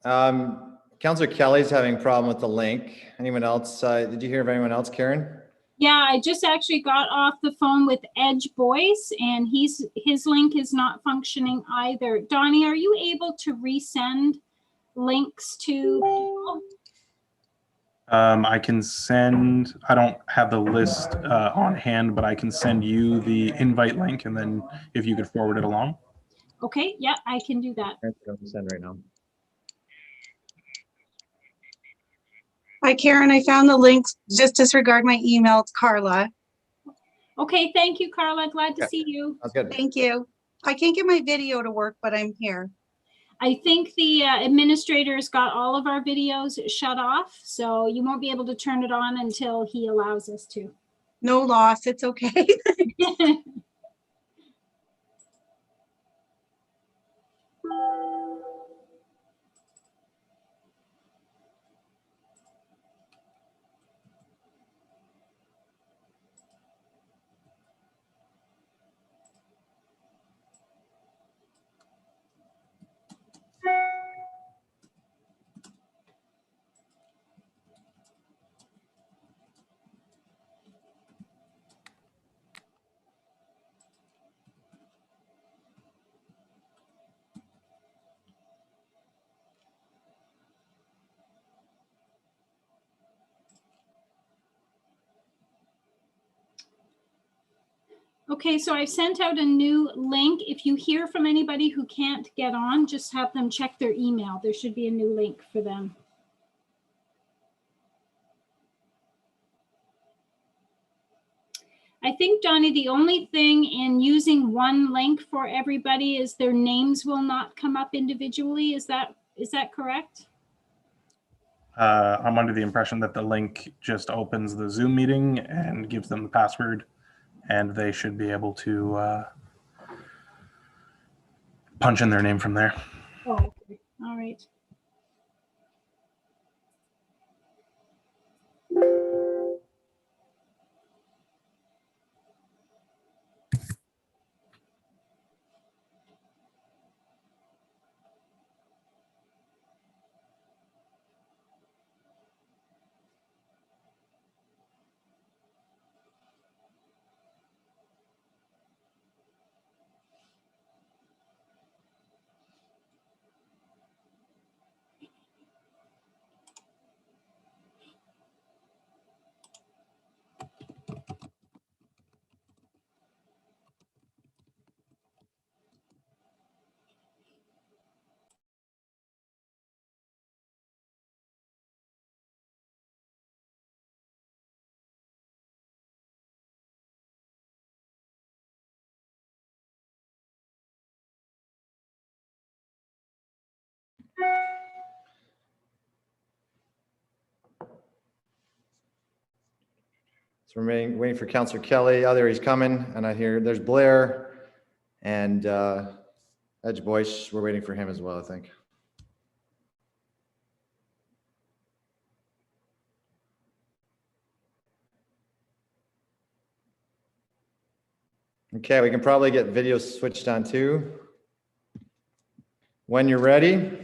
Councillor Kelly's having a problem with the link. Anyone else? Did you hear of anyone else, Karen? Yeah, I just actually got off the phone with Edge Boyce, and his link is not functioning either. Donnie, are you able to resend links to people? I can send, I don't have the list on hand, but I can send you the invite link, and then if you could forward it along. Okay, yeah, I can do that. Send right now. Hi, Karen. I found the links. Just disregard my email. It's Carla. Okay, thank you, Carla. Glad to see you. That's good. Thank you. I can't get my video to work, but I'm here. I think the administrator's got all of our videos shut off, so you won't be able to turn it on until he allows us to. No loss. It's okay. Okay, so I've sent out a new link. If you hear from anybody who can't get on, just have them check their email. There should be a new link for them. I think, Johnny, the only thing in using one link for everybody is their names will not come up individually. Is that correct? I'm under the impression that the link just opens the Zoom meeting and gives them the password, and they should be able to punch in their name from there. Oh, okay. All right. So we're waiting for Councillor Kelly. Oh, there he's coming. And I hear there's Blair and Edge Boyce. We're waiting for him as well, I think. Okay, we can probably get video switched on too. When you're ready.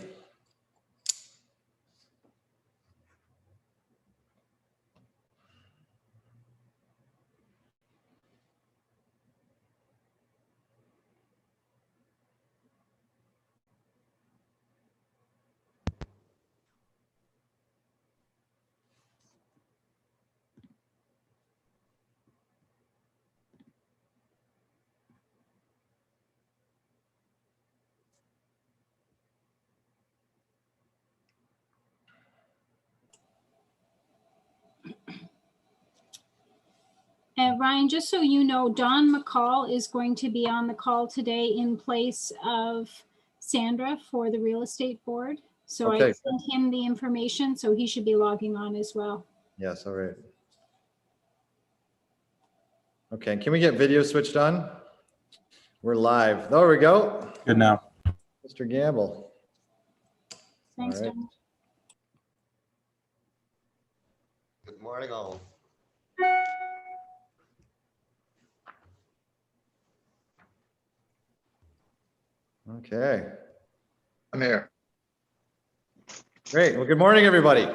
And Ryan, just so you know, Don McCall is going to be on the call today in place of Sandra for the real estate board. So Okay. I sent him the information, so he should be logging on as well. Yes, all right. Okay, can we get video switched on? We're live. There we go. Good now. Mr. Gamble. Thanks, All right. Don. Good morning, all. Okay. I'm here. Great. Well, good morning, everybody.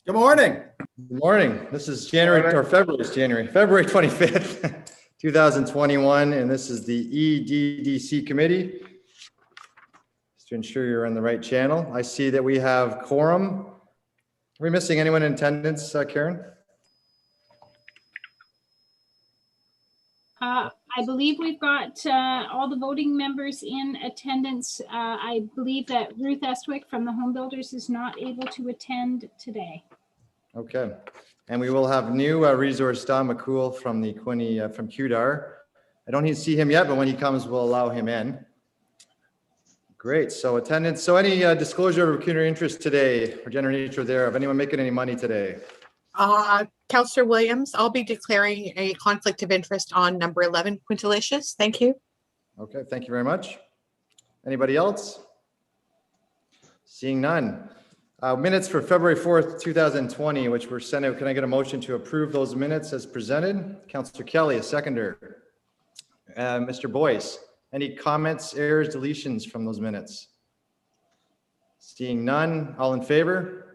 Good morning. Good morning. This is February 25th, 2021, and this is the EDDC committee. Just to ensure you're on the right channel. I see that we have quorum. Are we missing anyone in attendance, Karen? I believe we've got all the voting members in attendance. I believe that Ruth Estwick from the Home Builders is not able to attend today. Okay. And we will have new resource Don McCool from the Quinny from QDAR. I don't see him yet, but when he comes, we'll allow him in. Great. So attendance. So any disclosure of pecuniary interest today or general nature thereof? Anyone making any money today? Councillor Williams, I'll be declaring a conflict of interest on number 11, Quintilicious. Thank you. Okay, thank you very much. Anybody else? Seeing none. Minutes for February 4th, 2020, which were sent out. Can I get a motion to approve those minutes as presented? Councillor Kelly, a seconder. Mr. Boyce, any comments, errors, deletions from those minutes? Seeing none, all in favor?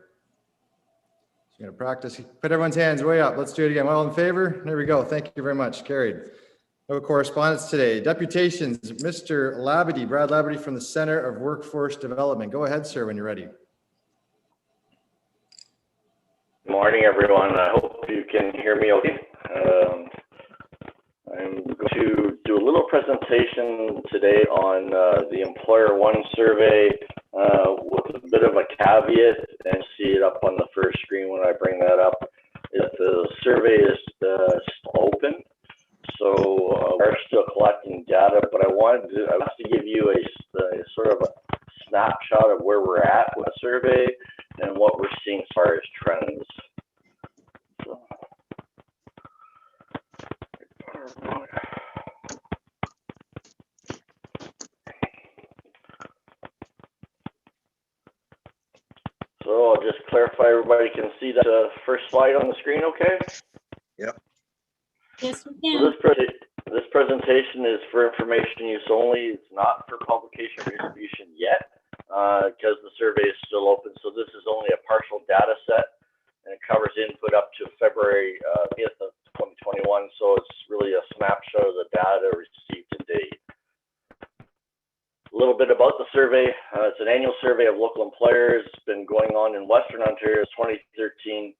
Going to practice. Put everyone's hands way up. Let's do it again. All in favor? There we go. Thank you very much. Carried. No correspondence today. Deputations. Mr. Labadie, Brad Labadie from the Center of Workforce Development. Go ahead, sir, when you're ready. Good morning, everyone. I hope you can hear me okay. I'm going to do a little presentation today on the Employer One survey with a bit of a caveat, and see it up on the first screen when I bring that up. The survey is still open, so we're still collecting data, but I wanted to give you a sort of a snapshot of where we're at with the survey and what we're seeing as far as trends. So I'll just clarify, everybody can see that first slide on the screen, okay? Yep. Yes, we So can. this presentation is for information use only. It's not for publication or distribution yet, because the survey is still open. So this is only a partial data set, and it covers input up to February 5th of 2021. So it's really a snapshot of the data received to date. A little bit about the survey. It's an annual survey of local employers. It's been going on in Western Ontario since 2013.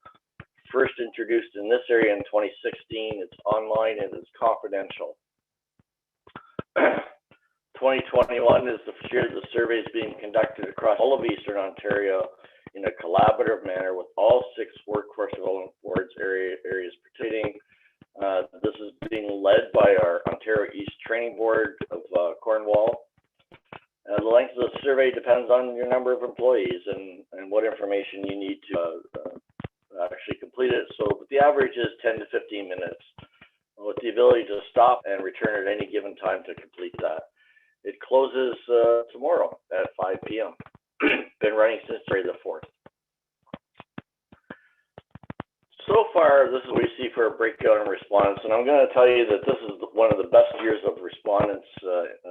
First introduced in this area in 2016. It's online and it's confidential. 2021 is the first year the survey is being conducted across all of Eastern Ontario in a collaborative manner with all 6 workforce development boards areas participating. This is being led by our Ontario East Training Board of Cornwall. The length of the survey depends on your number of employees and what information you need to actually complete it. So the average is 10 to 15 minutes with the ability to stop and return at any given time to complete that. It closes tomorrow at 5 p.m. Been running since February the 4th. So far, this is what we see for a breakdown in respondents, and I'm going to tell you that this is one of the best years of respondents.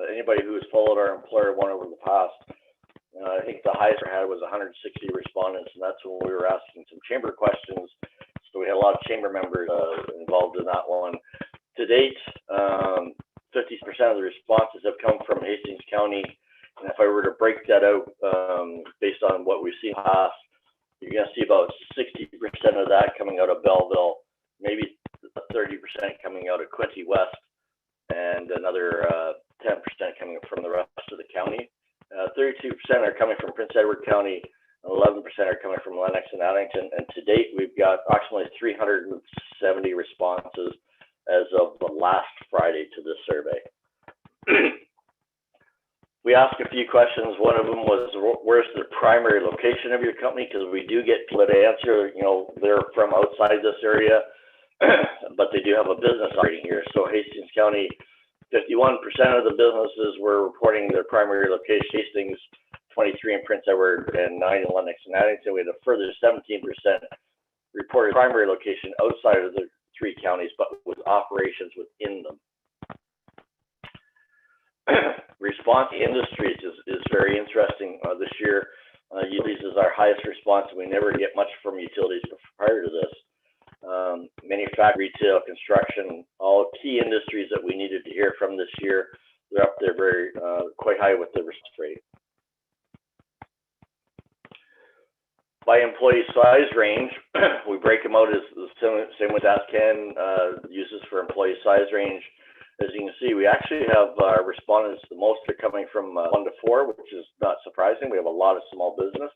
Anybody who has followed our Employer One over the past, I think the highest we had was 160 respondents, and that's when we were asking some chamber questions. So we had a lot of chamber members involved in that one. To date, 50% of the responses have come from Hastings County, and if I were to break that out based on what we've seen past, you're going to see about 60% of that coming out of Belleville, maybe 30% coming out of Quinte West, and another 10% coming from the rest of the county. 32% are coming from Prince Edward County, and 11% are coming from Lennox and Addington. And to date, we've got approximately 370 responses as of the last Friday to this survey. We asked a few questions. One of them was, where's the primary location of your company? Because we do get people to answer, they're from outside this area, but they do have a business operating here. So Hastings County, 51% of the businesses were reporting their primary location. Hastings, 23 in Prince Edward, and 9 in Lennox and Addington. We had a further 17% reported primary location outside of the 3 counties, but with operations within them. Response to industries is very interesting this year. Utilities is our highest response, and we never get much from utilities prior to this. Manufacturing, retail, construction, all key industries that we needed to hear from this year, they're up there very quite high with the response rate. By employee size range, we break them out as the same with ASCAN uses for employee size range. As you can see, we actually have respondents, the most are coming from 1 to 4, which is not surprising. We have a lot of small business.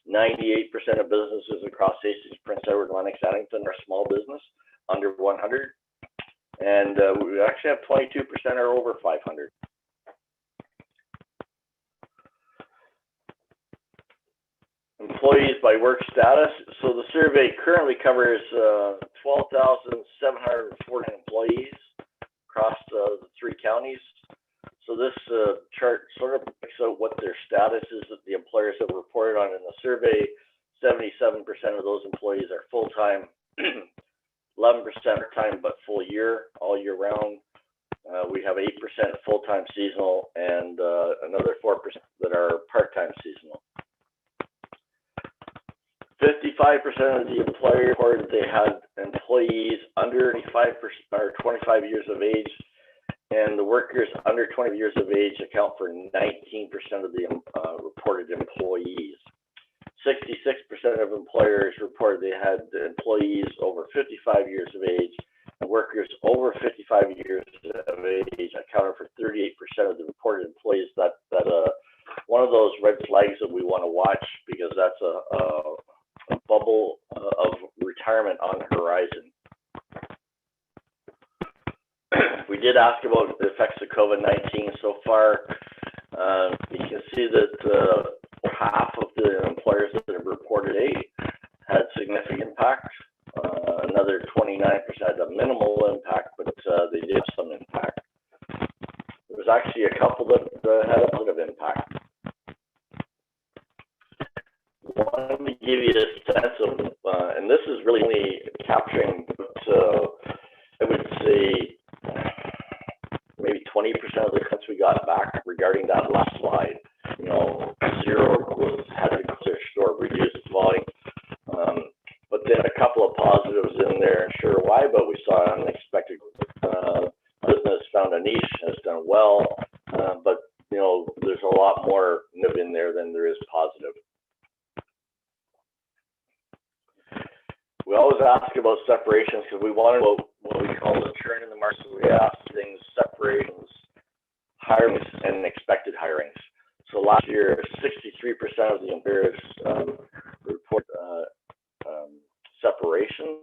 98% of businesses across Hastings, Prince Edward, Lennox, Addington are small business, under 100. And we actually have 22% are over 500. Employees by work status. So the survey currently covers 12,749 employees across the 3 counties. So this chart sort of picks out what their status is that the employers have reported on in the survey. 77% of those employees are full-time, 11% part-time but full year, all year round. We have 8% full-time seasonal and another 4% that are part-time seasonal. 55% of the employers reported they had employees under 25 years of age, and the workers under 20 years of age account for 19% of the reported employees. 66% of employers reported they had employees over 55 years of age, and workers over 55 years of age accounted for 38% of the reported employees. That one of those red flags that we want to watch, because that's a bubble of retirement on the horizon. We did ask about the effects of COVID-19 so far. You can see that half of the employers that have reported had significant impact. Another 29% had a minimal impact, but they did have some impact. There was actually a couple that had a positive impact. Let me give you a sense of, and this is really only capturing, I would say, maybe 20% of the cuts we got back regarding that last slide. You know, zero had to close their store, reduce volume. But then a couple of positives in there, and sure why, but we saw unexpected business found a niche, has done well. But, you know, there's a lot more in there than there is positive. We always ask about separations because we want to know what we call the churn in the market. So we ask things, separations, hirings, and expected hirings. So last year, 63% of the employers report separations.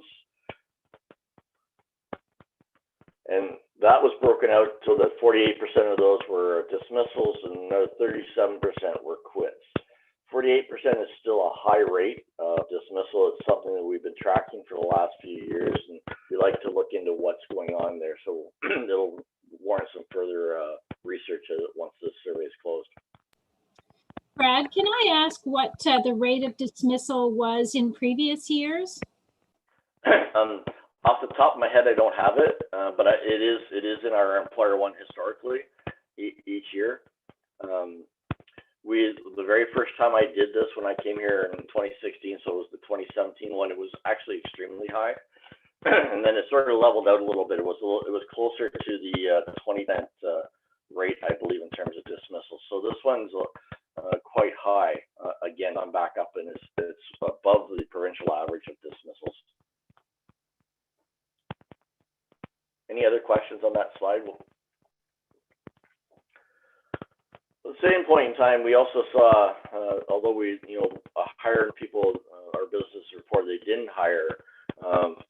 And that was broken out so that 48% of those were dismissals and another 37% were quits. 48% is still a high rate of dismissal. It's something that we've been tracking for the last few years, and we like to look into what's going on there. So it'll warrant some further research once this survey is closed. Brad, can I ask what the rate of dismissal was in previous years? Off the top of my head, I don't have it, but it is in our employer one historically each year. The very first time I did this when I came here in 2016, so it was the 2017 one, it was actually extremely high. And then it sort of leveled out a little bit. It was closer to the 20% rate, I believe, in terms of dismissal. So this one's quite high. Again, I'm back up, and it's above the provincial average of dismissals. Any other questions on that slide? At the same point in time, we also saw, although we, hired people, our business report, they didn't hire,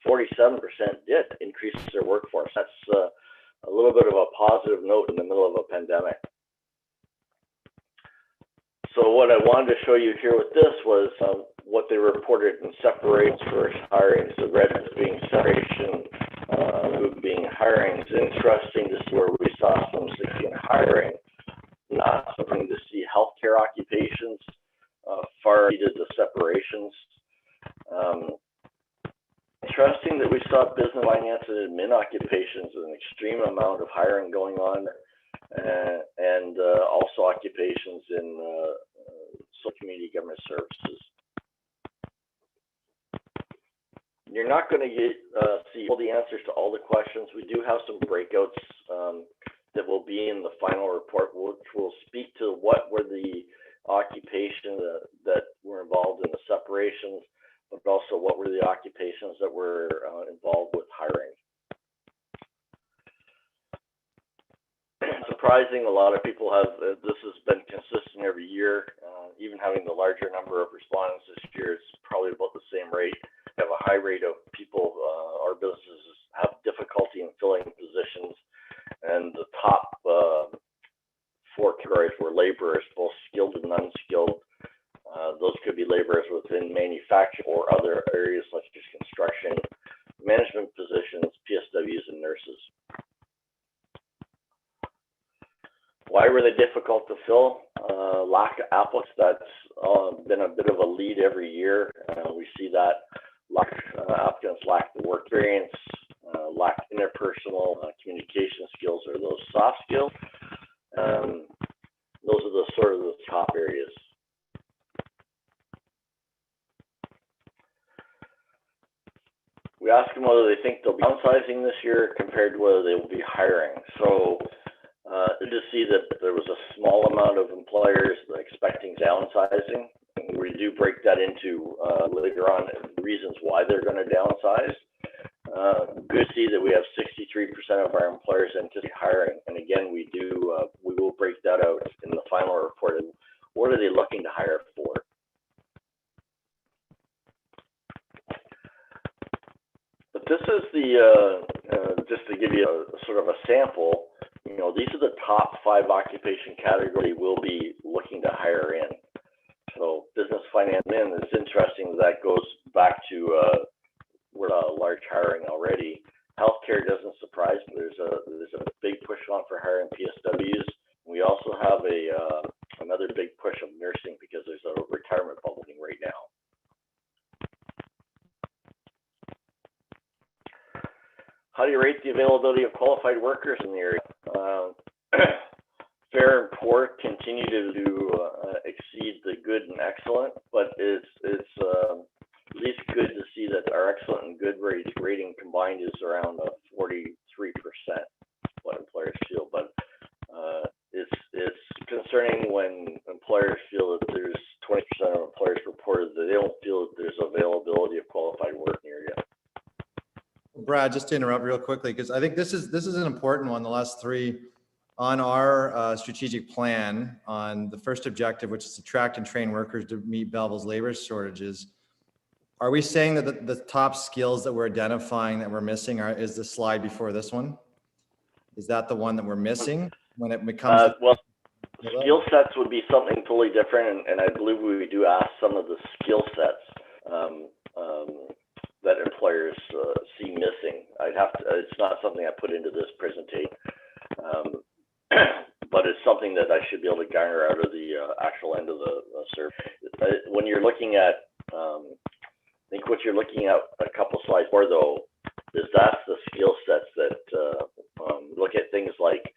47% did increase their workforce. That's a little bit of a positive note in the middle of a pandemic. So what I wanted to show you here with this was what they reported in separations versus hirings. The red being separation, blue being hiring. It's interesting to see where we saw some significant hiring. Not something to see healthcare occupations far exceeded the separations. Interesting that we saw business finance and admin occupations with an extreme amount of hiring going on, and also occupations in Municipal Community Government Services. You're not going to see all the answers to all the questions. We do have some breakouts that will be in the final report, which will speak to what were the occupations that were involved in the separations, but also what were the occupations that were involved with hiring. Surprising, a lot of people have, this has been consistent every year, even having the larger number of respondents this year, it's probably about the same rate. We have a high rate of people, our businesses have difficulty in filling positions, and the top 4 categories were laborers, both skilled and unskilled. Those could be laborers within manufacturing or other areas such as construction, management positions, PSWs, and nurses. Why were they difficult to fill? Lack of applicants, that's been a bit of a lead every year. We see that applicants lack the work experience, lack interpersonal communication skills, or those soft skills. Those are the sort of the top areas. We ask them whether they think they'll be downsizing this year compared to whether they will be hiring. So to see that there was a small amount of employers expecting downsizing. We do break that into later on reasons why they're going to downsize. Good to see that we have 63% of our employers anticipate hiring. And again, we will break that out in the final report. What are they looking to hire for? But this is the, just to give you a sort of a sample, these are the top 5 occupation categories we'll be looking to hire in. So business finance, it's interesting that goes back to we're large hiring already. Healthcare doesn't surprise me. There's a big push on for hiring PSWs. We also have another big push of nursing because there's a retirement bubbling right now. How do you rate the availability of qualified workers in the area? Fair and poor continue to exceed the good and excellent, but it's at least good to see that our excellent and good rating combined is around 43%, what employers feel. But it's concerning when employers feel that there's 20% of employers reported that they don't feel that there's availability of qualified work in the area. Brad, just to interrupt real quickly, because I think this is an important one, the last 3 on our strategic plan on the first objective, which is attract and train workers to meet Belleville's labor shortages. Are we saying that the top skills that we're identifying that we're missing is the slide before this one? Is that the one that we're missing when it becomes? Well, skill sets would be something totally different, and I believe we do ask some of the skill sets that employers see missing. It's not something I put into this presentation, but it's something that I should be able to garner out of the actual end of the survey. When you're looking at, I think what you're looking at a couple slides more though, is that's the skill sets that look at things like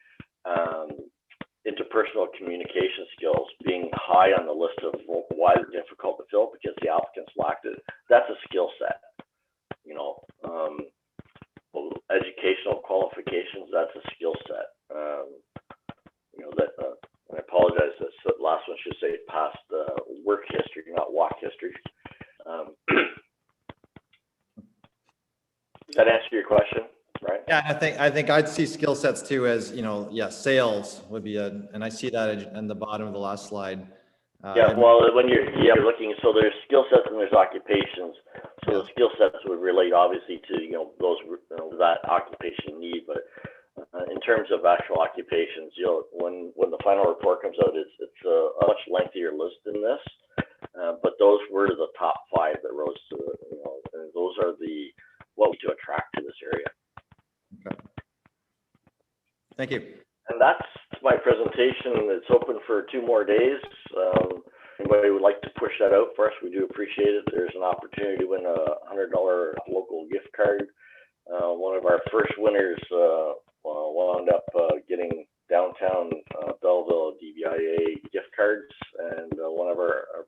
interpersonal communication skills being high on the list of why they're difficult to fill because the applicants lacked it. That's a skill set. Educational qualifications, that's a skill set. I apologize, that last one should say past work history, not walk history. Does that answer your question, right? Yeah, I think I'd see skill sets too as, sales would be and I see that in the bottom of the last slide. Yeah, well, when you're looking, so there's skill sets and there's occupations. So the skill sets would relate obviously to those that occupation need, but in terms of actual occupations, when the final report comes out, it's a much lengthier list than this, but those were the top 5 that rose to and those are what we do to attract to this area. Okay. Thank you. And that's my presentation. It's open for 2 more days. Anybody would like to push that out for us, we do appreciate it. There's an opportunity to win a $100 local gift card. One of our first winners wound up getting downtown Belleville DBIA gift cards, and one of our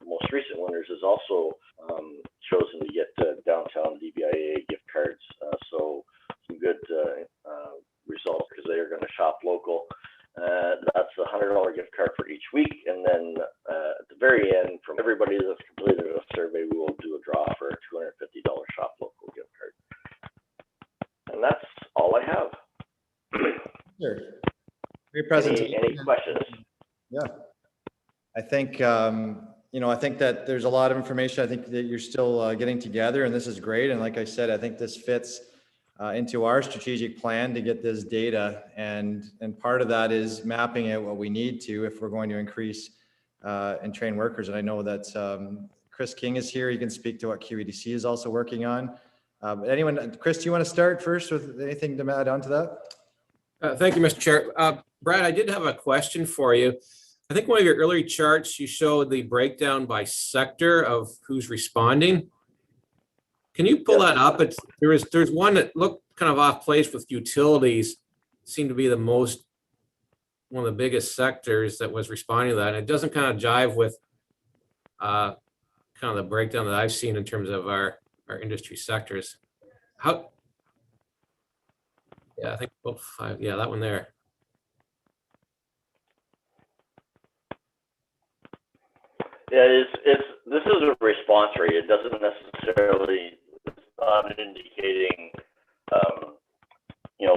That's a $100 gift card for each week. And then at the very end, from everybody that's completed a survey, we will do a draw for a $250 shop local gift card. And that's all I have. Sure. Great presentation. Any questions? Yeah. I think, I think that there's a lot of information I think that you're still getting together, and this is great. And like I said, I think this fits into our strategic plan to get this data. And part of that is mapping out what we need to if we're going to increase and train workers. And I know that Chris King is here. He can speak to what QEDC is also working on. Anyone, Chris, do you want to start first with anything to add on to that? Thank you, Mr. Chair. Brad, I did have a question for you. I think one of your earlier charts, you showed the breakdown by sector of who's responding. Can you pull that up? There's one that looked kind of off place with utilities, seemed to be one of the biggest sectors that was responding to that. And it doesn't kind of jive with kind of the breakdown that I've seen in terms of our industry sectors. Yeah, I think about 5. Yeah, that one there. Yeah, this is a response rate. It doesn't necessarily, it's not indicating,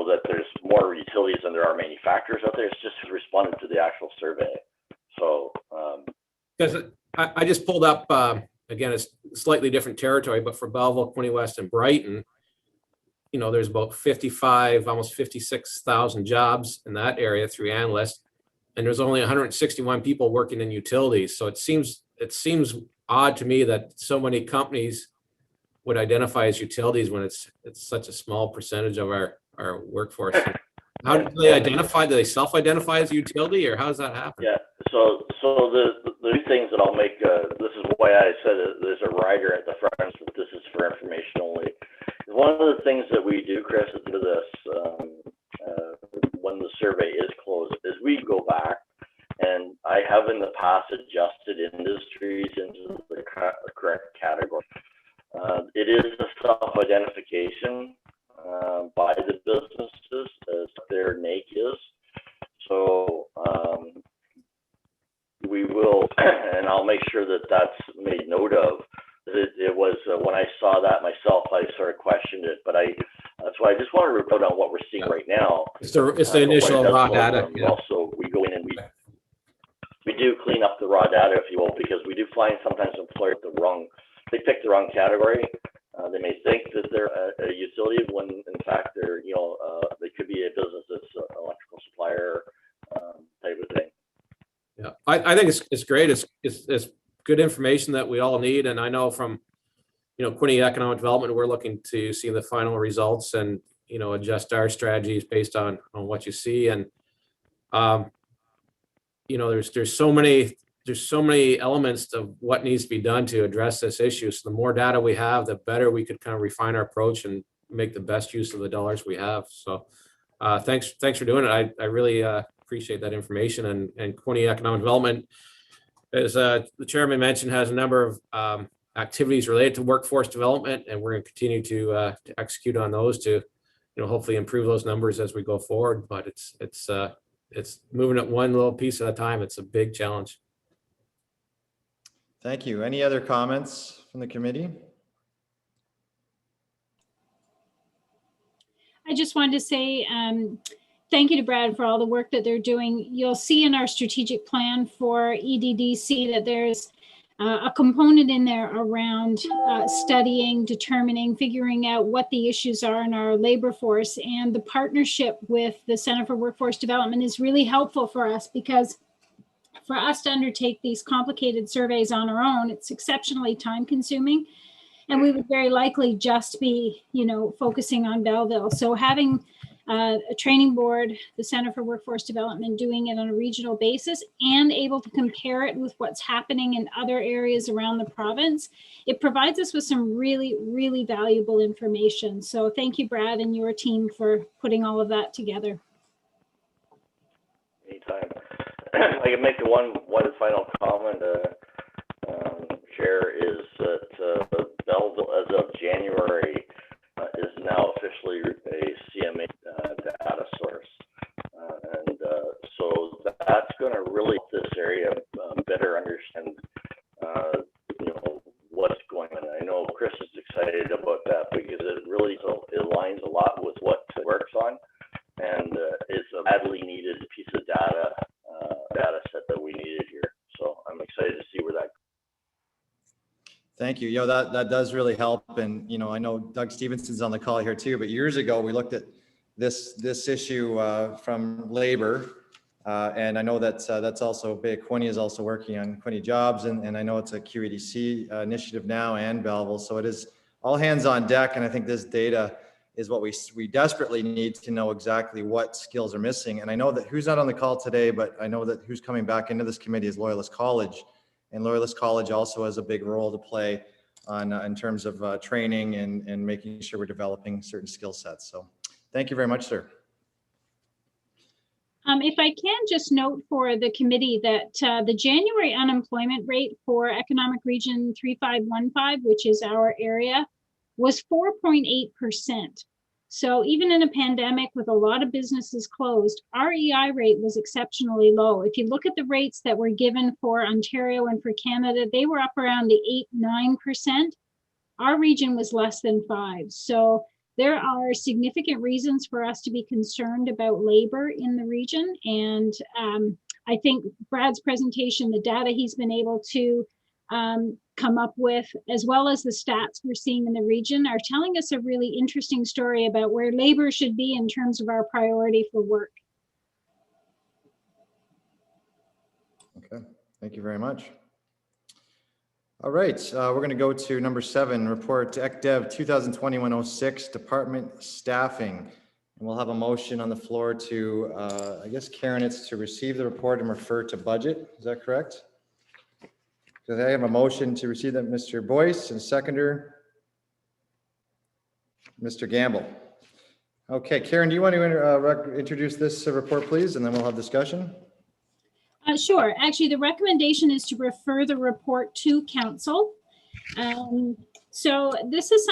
that there's more utilities than there are manufacturers out there. It's just responding to the actual survey. So, Because I just pulled up, again, it's slightly different territory, but for Belleville, Quinte West, and Brighton, there's about 55, almost 56,000 jobs in that area through analysts, and there's only 161 people working in utilities. So it seems odd to me that so many companies would identify as utilities when it's such a small percentage of our workforce. How do they identify? Do they self-identify as a utility, or how does that happen? yeah. So the two things that I'll make, this is why I said there's a rider at the front, but this is for information only. One of the things that we do, Chris, into this, when the survey is closed, is we go back, and I have in the past adjusted industries into the correct category. It is a self-identification by the businesses as their NAIC is. So we will, and I'll make sure that that's made note of. It was when I saw that myself, I sort of questioned it, but that's why I just want to report on what we're seeing right now. It's the initial raw data. Yeah. Also, we go in and we do clean up the raw data, if you will, because we do find sometimes employers they pick the wrong category. They may think that they're a utility when in fact they're, they could be a business that's an electrical supplier type of thing. Yeah, I think it's great. It's good information that we all need. And I know from, Quinte Economic Development, we're looking to see the final results and, adjust our strategies based on what you see. And, there's so many elements of what needs to be done to address this issue. So the more data we have, the better we could kind of refine our approach and make the best use of the dollars we have. So thanks for doing it. I really appreciate that information. And Quinte Economic Development, as the chairman mentioned, has a number of activities related to workforce development, and we're going to continue to execute on those to, hopefully improve those numbers as we go forward. But it's moving at one little piece at a time. It's a big challenge. Thank you. Any other comments from the committee? I just wanted to say thank you to Brad for all the work that they're doing. You'll see in our strategic plan for EDDC that there's a component in there around studying, determining, figuring out what the issues are in our labor force. And the partnership with the Center for Workforce Development is really helpful for us, because for us to undertake these complicated surveys on our own, it's exceptionally time consuming. And we would very likely just be, focusing on Belleville. So having a training board, the Center for Workforce Development, doing it on a regional basis and able to compare it with what's happening in other areas around the province, it provides us with some really, really valuable information. So thank you, Brad, and your team for putting all of that together. Anytime. I can make one final comment, Chair, is that Belleville, as of January, is now officially a CMA data source. And so that's going to really help this area better understand, you know, what's going on. I know Chris is excited about that because it really it aligns a lot with what it works on, and it's a badly needed piece of data set that we needed here. So I'm excited to see where that. Thank you. That does really help. And, you know, I know Doug Stevenson's on the call here too, but years ago, we looked at this issue from labor. And I know that's also Quinny is also working on Quinny Jobs. And I know it's a QEDC initiative now and Belleville. So it is all hands on deck. And I think this data is what we desperately need to know exactly what skills are missing. And I know that who's not on the call today, but I know that who's coming back into this committee is Loyalist College. And Loyalist College also has a big role to play on in terms of training and making sure we're developing certain skill sets. So thank you very much, sir. If I can just note for the committee that the January unemployment rate for Economic Region 3515, which is our area, was 4.8%. So even in a pandemic with a lot of businesses closed, our EI rate was exceptionally low. If you look at the rates that were given for Ontario and for Canada, they were up around the 8-9%. Our region was less than 5%. So there are significant reasons for us to be concerned about labor in the region. And I think Brad's presentation, the data he's been able to come up with, as well as the stats we're seeing in the region, are telling us a really interesting story about where labor should be in terms of our priority for work. Okay, thank you very much. All right, we're going to go to number 7, report to ECDev 2020-106, department staffing. And we'll have a motion on the floor to, I guess, Karen, it's to receive the report and refer to budget. Is that correct? So I have a motion to receive that, Mr. Boyce, and seconder, Mr. Gamble. Okay, Karen, do you want to introduce this report, please, and then we'll have discussion? Sure. Actually, the recommendation is to refer the report to council. So this is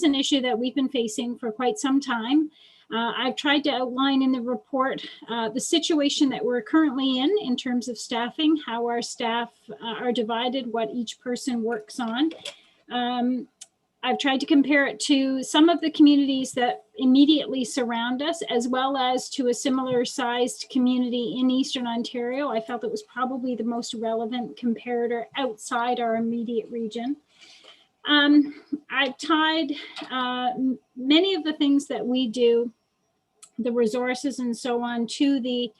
an issue that we've been facing for quite some time. I've tried to outline in the report the situation that we're currently in terms of staffing, how our staff are divided, what each person works on. I've tried to compare it to some of the communities that immediately surround us, as well as to a similar sized community in Eastern Ontario. I felt it was probably the most relevant comparator outside our immediate region. I've tied many of the things that we do, the resources and so on, to the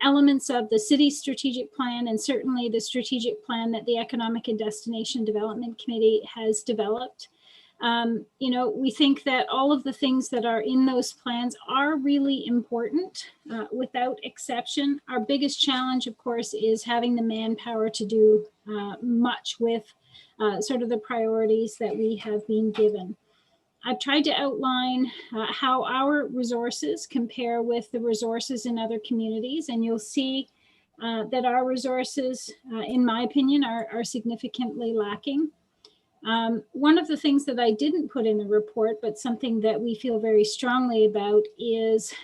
elements of the city's strategic plan, and certainly the strategic plan that the Economic and Destination Development Committee has developed. You know, we think that all of the things that are in those plans are really important without exception. Our biggest challenge, of course, is having the manpower to do much with sort of the priorities that we have been given. I've tried to outline how our resources compare with the resources in other communities, and you'll see that our resources, in my opinion, are significantly lacking. One of the things that I didn't put in the report, but something that we feel very strongly about, is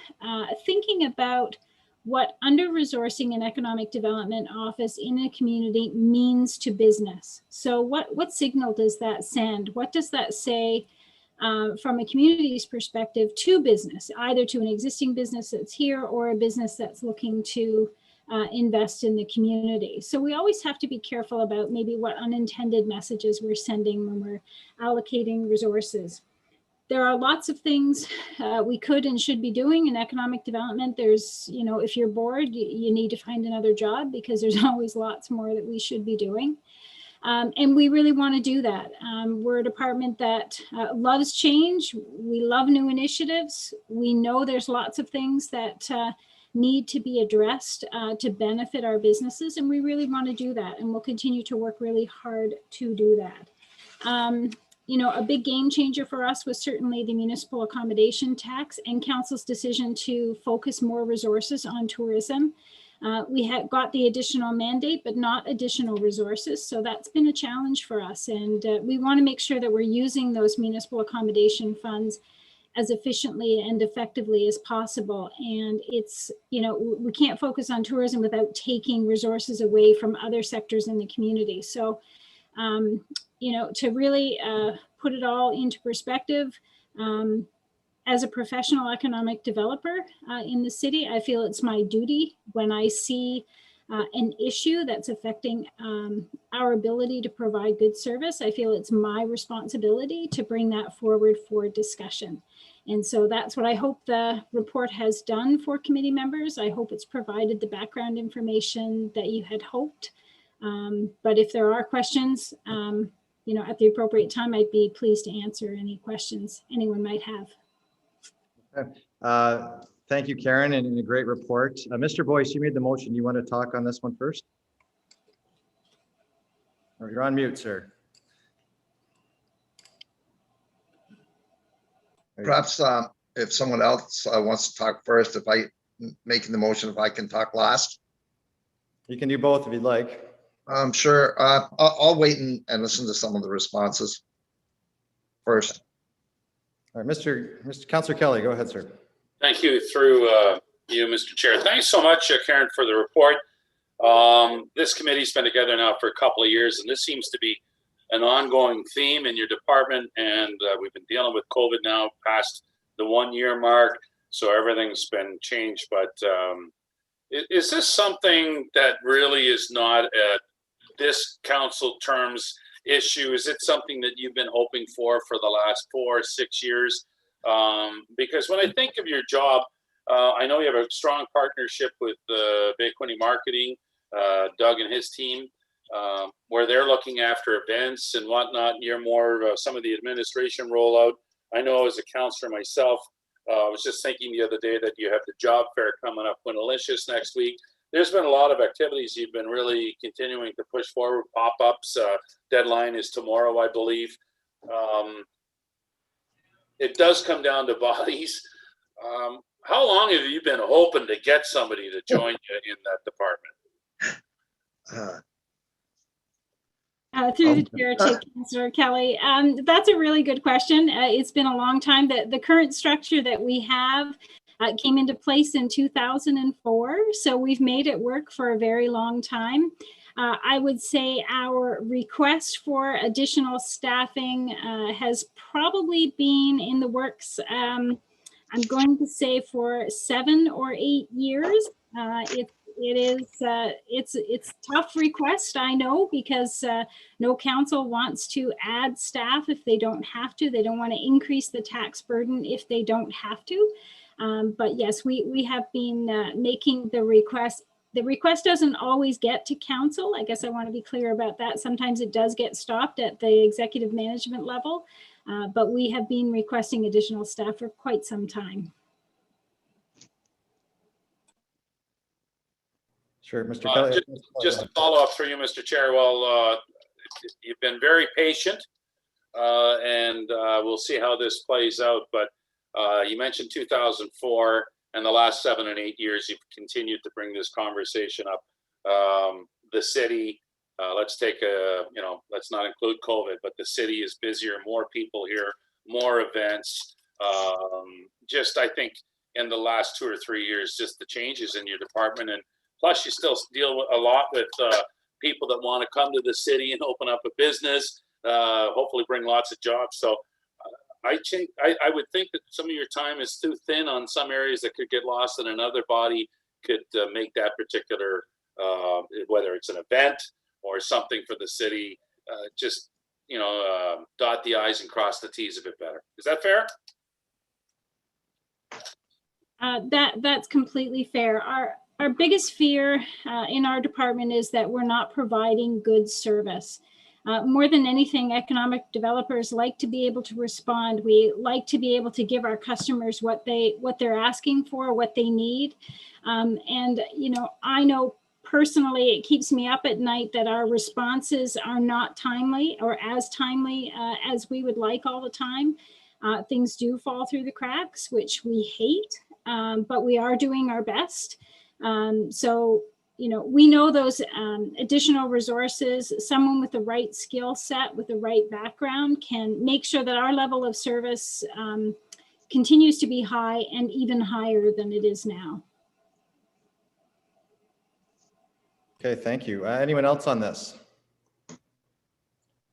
thinking about what under-resourcing an economic development office in a community means to business. So what signal does that send? What does that say from a community's perspective to business, either to an existing business that's here or a business that's looking to invest in the community? So we always have to be careful about maybe what unintended messages we're sending when we're allocating resources. There are lots of things we could and should be doing in economic development. There's, you know, if you're bored, you need to find another job, because there's always lots more that we should be doing. And we really want to do that. We're a department that loves change. We love new initiatives. We know there's lots of things that need to be addressed to benefit our businesses, and we really want to do that, and we'll continue to work really hard to do that. You know, a big game changer for us was certainly the municipal accommodation tax and council's decision to focus more resources on tourism. We had got the additional mandate, but not additional resources. So that's been a challenge for us. And we want to make sure that we're using those municipal accommodation funds as efficiently and effectively as possible. And it's, we can't focus on tourism without taking resources away from other sectors in the community. So, to really put it all into perspective, as a professional economic developer in the city, I feel it's my duty when I see an issue that's affecting our ability to provide good service. I feel it's my responsibility to bring that forward for discussion. And so that's what I hope the report has done for committee members. I hope it's provided the background information that you had hoped. But if there are questions, at the appropriate time, I'd be pleased to answer any questions anyone might have. Okay. Thank you, Karen, and a great report. Mr. Boyce, you made the motion. You want to talk on this one first? Or you're on mute, sir. Perhaps if someone else wants to talk first, if I making the motion, if I can talk last. You can do both if you'd like. Sure. I'll wait and listen to some of the responses first. All right, Mr. Councillor Kelly, go ahead, sir. Thank you through you, Mr. Chair. Thanks so much, Karen, for the report. This committee's been together now for a couple of years, and this seems to be an ongoing theme in your department. And we've been dealing with COVID now past the 1 year mark, so everything's been changed. But is this something that really is not a this council term's issue? Is it something that you've been hoping for the last 4 or 6 years? Because when I think of your job, I know you have a strong partnership with Bay Quinte Marketing, Doug and his team, where they're looking after events and whatnot. And you're more of some of the administration rollout. I know as a counselor myself, I was just thinking the other day that you have the job fair coming up, Winnalicious, next week. There's been a lot of activities you've been really continuing to push forward, pop-ups. Deadline is tomorrow, I believe. It does come down to bodies. How long have you been hoping to get somebody to join you in that department? Through the chair to Councillor Kelly. That's a really good question. It's been a long time. The current structure that we have came into place in 2004. So we've made it work for a very long time. I would say our request for additional staffing has probably been in the works, I'm going to say for 7 or 8 years. It's a tough request, I know, because no council wants to add staff if they don't have to. They don't want to increase the tax burden if they don't have to. But yes, we have been making the request. The request doesn't always get to council. I guess I want to be clear about that. Sometimes it does get stopped at the executive management level, but we have been requesting additional staff for quite some time. Sure, Mr. Kelly. Just to follow up for you, Mr. Chair. Well, you've been very patient, and we'll see how this plays out. But you mentioned 2004, and the last 7 and 8 years, you've continued to bring this conversation up. The city, let's take let's not include COVID, but the city is busier, more people here, more events. I think in the last 2 or 3 years, just the changes in your department, and plus you still deal a lot with people that want to come to the city and open up a business, hopefully bring lots of jobs. So I would think that some of your time is too thin on some areas that could get lost, and another body could make that particular, whether it's an event or something for the city, dot the I's and cross the T's a bit better. Is that fair? That's completely fair. Our biggest fear in our department is that we're not providing good service. More than anything, economic developers like to be able to respond. We like to be able to give our customers what they're asking for, what they need. I know personally, it keeps me up at night that our responses are not timely or as timely as we would like all the time. Things do fall through the cracks, which we hate, but we are doing our best. We know those additional resources, someone with the right skill set, with the right background can make sure that our level of service continues to be high and even higher than it is now. Okay, thank you. Anyone else on this?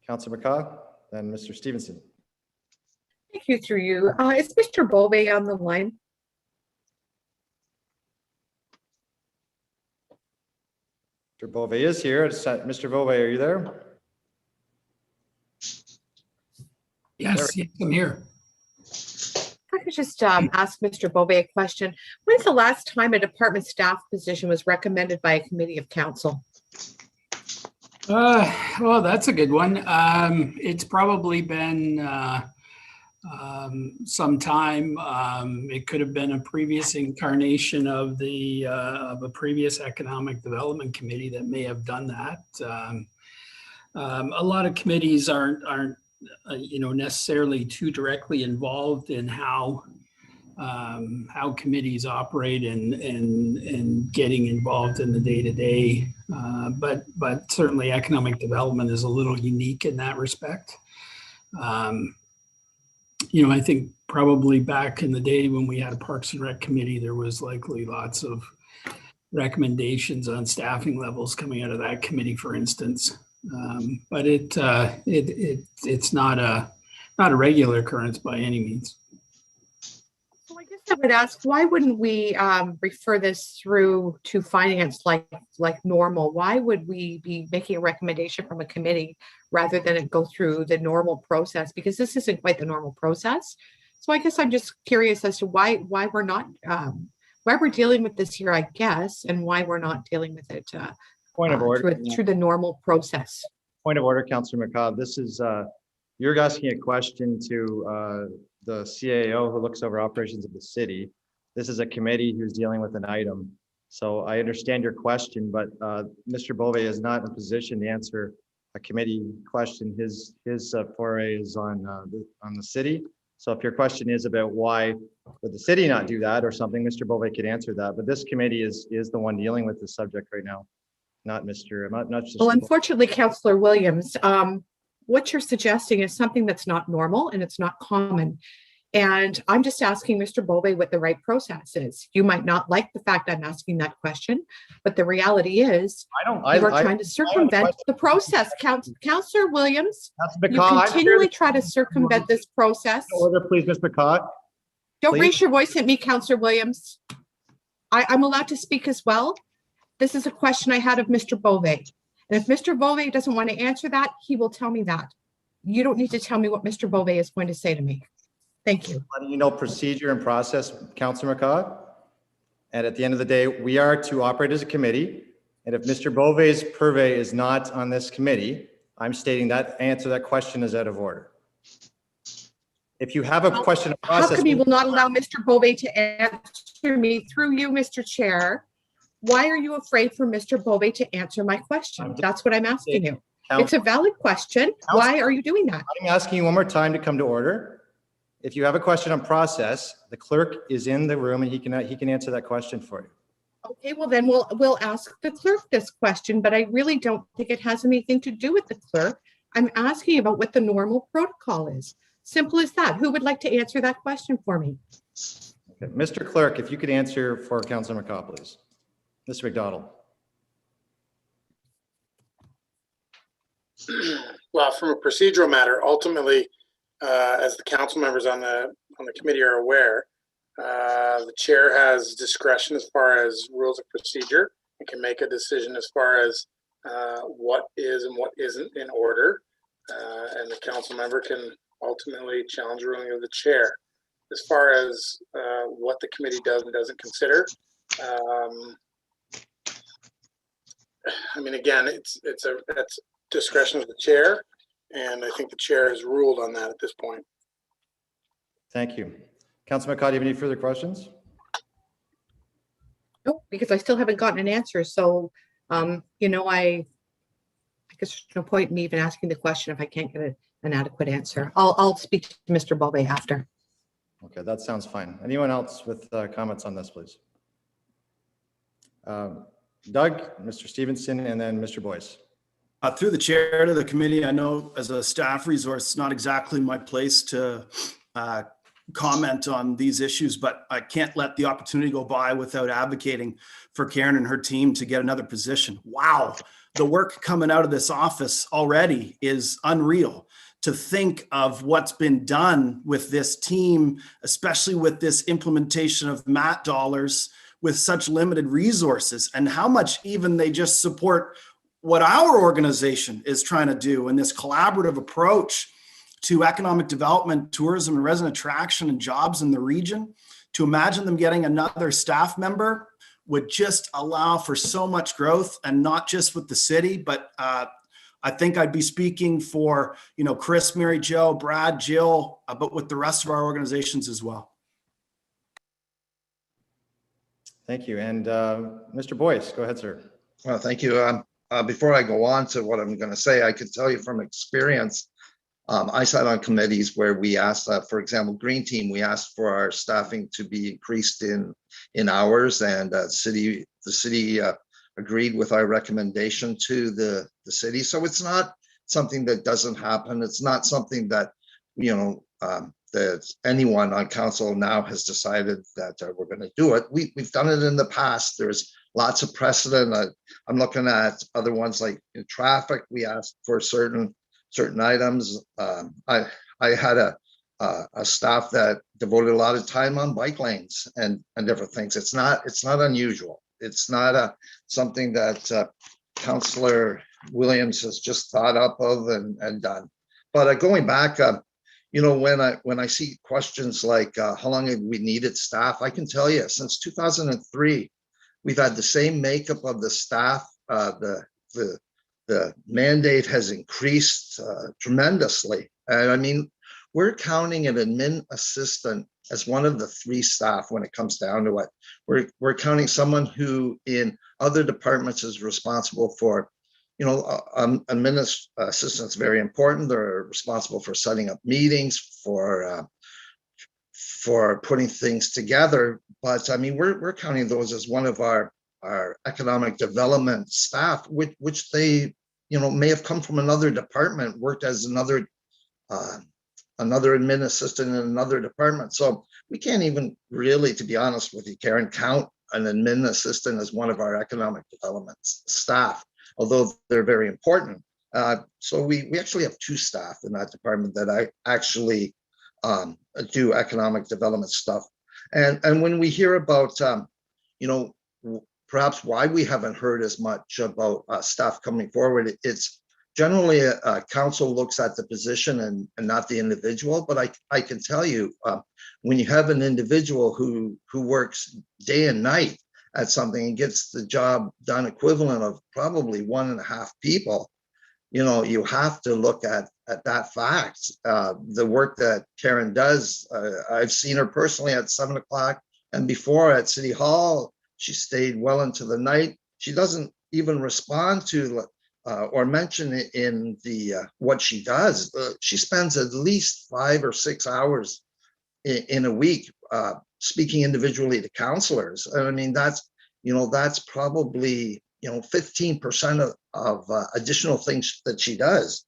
Councillor McCaw, then Mr. Stevenson. Thank you through you. Is Mr. Bove on the line? Mr. Bove is here. Mr. Bove, are you there? Yes, yes, I'm here. If I could just ask Mr. Bove a question. When's the last time a department staff position was recommended by a committee of council? Well, that's a good one. It's probably been some time. It could have been a previous incarnation of a previous economic development committee that may have done that. A lot of committees aren't necessarily too directly involved in how committees operate and getting involved in the day-to-day. But certainly economic development is a little unique in that respect. I think probably back in the day when we had a Parks and Rec committee, there was likely lots of recommendations on staffing levels coming out of that committee, for instance. But it's not a regular occurrence by any means. Well, I guess I would ask, why wouldn't we refer this through to finance like normal? Why would we be making a recommendation from a committee rather than it go through the normal process? Because this isn't quite the normal process. So I guess I'm just curious as to why we're not why we're dealing with this here, I guess, and why we're not dealing with it Point of order. through the normal process. Point of order, Councillor McCaw. This is, you're asking a question to the CAO who looks over operations of the city. This is a committee who's dealing with an item. So I understand your question, but Mr. Bove is not in a position to answer a committee question. His foray is on the city. So if your question is about why would the city not do that or something, Mr. Bove could answer that. But this committee is the one dealing with the subject right now, not just. Well, unfortunately, Councillor Williams, what you're suggesting is something that's not normal and it's not common. And I'm just asking Mr. Bove what the right process is. You might not like the fact I'm asking that question, but the reality is you are trying to circumvent the process. Councillor Williams, you continually try to circumvent this process. Order, please, Ms. McCaw. Don't raise your voice at me, Councillor Williams. I'm allowed to speak as well. This is a question I had of Mr. Bove. And if Mr. Bove doesn't want to answer that, he will tell me that. You don't need to tell me what Mr. Bove is going to say to me. Thank you. You know procedure and process, Councillor McCaw. And at the end of the day, we are to operate as a committee. And if Mr. Bove's purvey is not on this committee, I'm stating that answer that question is out of order. If you have a question of process. How come you will not allow Mr. Bove to answer me through you, Mr. Chair? Why are you afraid for Mr. Bove to answer my question? That's what I'm asking you. It's a valid question. Why are you doing that? I'm asking you one more time to come to order. If you have a question on process, the clerk is in the room and he can answer that question for you. Okay, well then we'll ask the clerk this question, but I really don't think it has anything to do with the clerk. I'm asking about what the normal protocol is. Simple as that. Who would like to answer that question for me? Okay. Mr. Clerk, if you could answer for Councillor McCaw, please. Mr. McDonald. Well, from a procedural matter, ultimately, as the council members on the committee are aware, the chair has discretion as far as rules of procedure and can make a decision as far as what is and what isn't in order, and the council member can ultimately challenge the ruling of the chair. As far as what the committee does and doesn't consider, I mean, again, it's discretion of the chair, and I think the chair has ruled on that at this point. Thank you. Councillor McCaw, do you have any further questions? Nope, because I still haven't gotten an answer. So, I guess there's no point in me even asking the question if I can't get an adequate answer. I'll speak to Mr. Bove after. Okay, that sounds fine. Anyone else with comments on this, please? Doug, Mr. Stevenson, and then Mr. Boyce. Through the chair to the committee, I know as a staff resource, it's not exactly my place to comment on these issues, but I can't let the opportunity go by without advocating for Karen and her team to get another position. Wow. The work coming out of this office already is unreal. To think of what's been done with this team, especially with this implementation of MAT dollars with such limited resources, and how much even they just support what our organization is trying to do in this collaborative approach to economic development, tourism, and resident attraction and jobs in the region. To imagine them getting another staff member would just allow for so much growth, and not just with the city, but I think I'd be speaking for, Chris, Mary Jo, Brad, Jill, but with the rest of our organizations as well. Thank you. And Mr. Boyce, go ahead, sir. Well, thank you. Before I go on to what I'm going to say, I can tell you from experience, I sat on committees where we asked, for example, Green Team, we asked for our staffing to be increased in hours, and the city agreed with our recommendation to the city. So it's not something that doesn't happen. It's not something that, that anyone on council now has decided that we're going to do it. We've done it in the past. There's lots of precedent. I'm looking at other ones like in traffic. We asked for certain items. I had a staff that devoted a lot of time on bike lanes and different things. It's not unusual. It's not something that Councillor Williams has just thought up of and done. But going back, when I see questions like how long have we needed staff, I can tell you since 2003, we've had the same makeup of the staff. The mandate has increased tremendously. And I mean, we're counting an admin assistant as one of the 3 staff when it comes down to it. We're counting someone who in other departments is responsible for, admin assistants, very important. They're responsible for setting up meetings, for putting things together. But I mean, we're counting those as one of our economic development staff, which they, may have come from another department, worked as another admin assistant in another department. So we can't even really, to be honest with you, Karen, count an admin assistant as one of our economic development staff, although they're very important. So we actually have 2 staff in that department that I actually do economic development stuff. And when we hear about, perhaps why we haven't heard as much about staff coming forward, it's generally council looks at the position and not the individual. But I can tell you, when you have an individual who works day and night at something and gets the job done equivalent of probably 1.5 people, you have to look at that fact. The work that Karen does, I've seen her personally at 7 o'clock and before at City Hall. She stayed well into the night. She doesn't even respond to or mention it in the what she does. She spends at least 5 or 6 hours in a week speaking individually to councillors. And I mean, that's probably 15% of additional things that she does.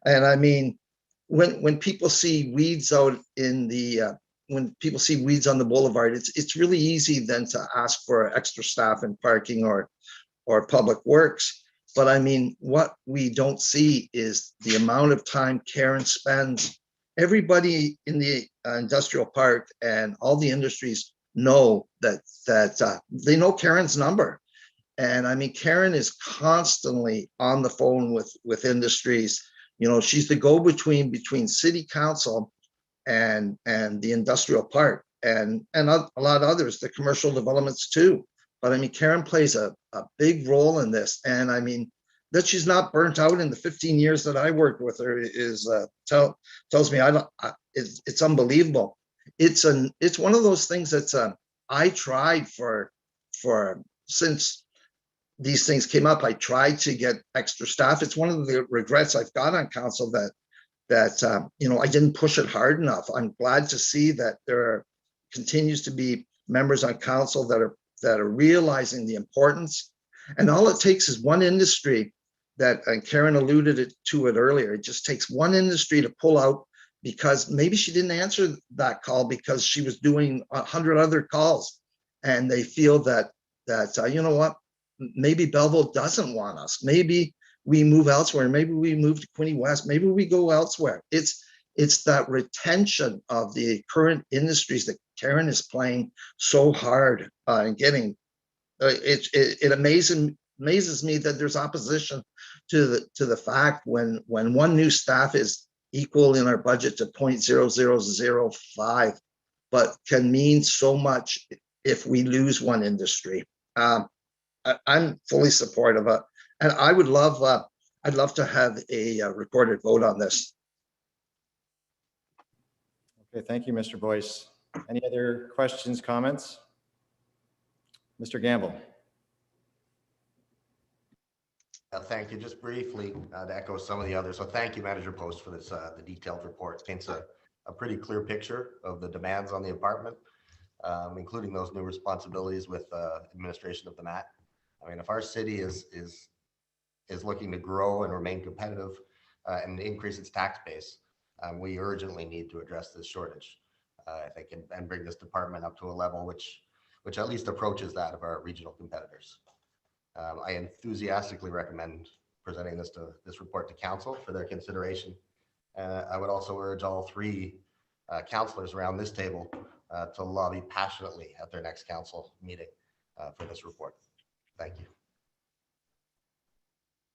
And I mean, when people see weeds out in the when people see weeds on the boulevard, it's really easy then to ask for extra staff in parking or public works. But I mean, what we don't see is the amount of time Karen spends. Everybody in the industrial park and all the industries know that they know Karen's number. And I mean, Karen is constantly on the phone with industries. She's the go-between between city council and the industrial park and a lot of others, the commercial developments too. But I mean, Karen plays a big role in this. And I mean, that she's not burnt out in the 15 years that I worked with her is tells me it's unbelievable. It's one of those things that's I tried for since these things came up. I tried to get extra staff. It's one of the regrets I've got on council that I didn't push it hard enough. I'm glad to see that there continues to be members on council that are realizing the importance. And all it takes is one industry that, and Karen alluded to it earlier, it just takes one industry to pull out because maybe she didn't answer that call because she was doing 100 other calls, and they feel that you know what, maybe Belleville doesn't want us. Maybe we move elsewhere. Maybe we move to Quinte West. Maybe we go elsewhere. It's that retention of the current industries that Karen is playing so hard and getting. It amazes me that there's opposition to the fact when one new staff is equal in our budget to 0.0005, but can mean so much if we lose one industry. I'm fully supportive of it, and I'd love to have a recorded vote on this. Okay, thank you, Mr. Boyce. Any other questions, comments? Mr. Gamble. Thank you. Just briefly to echo some of the others. So thank you, Manager Post, for this the detailed report. It paints a pretty clear picture of the demands on the apartment, including those new responsibilities with administration of the MAT. I mean, if our city is looking to grow and remain competitive and increase its tax base, we urgently need to address this shortage, I think, and bring this department up to a level which at least approaches that of our regional competitors. I enthusiastically recommend presenting this report to council for their consideration. I would also urge all three councillors around this table to lobby passionately at their next council meeting for this report. Thank you.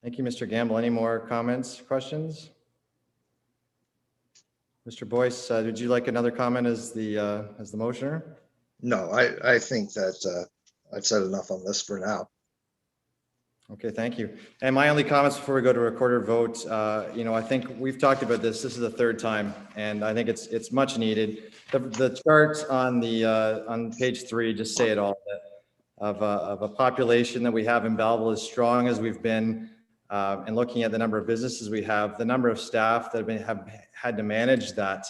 Thank you, Mr. Gamble. Any more comments, questions? Mr. Boyce, would you like another comment as the motioner? No, I think that I've said enough on this for now. Okay, thank you. And my only comments before we go to recorded vote, you know, I think we've talked about this. This is the third time, and I think it's much needed. The charts on page 3 just say it all. Of a population that we have in Belleville as strong as we've been, and looking at the number of businesses we have, the number of staff that have had to manage that,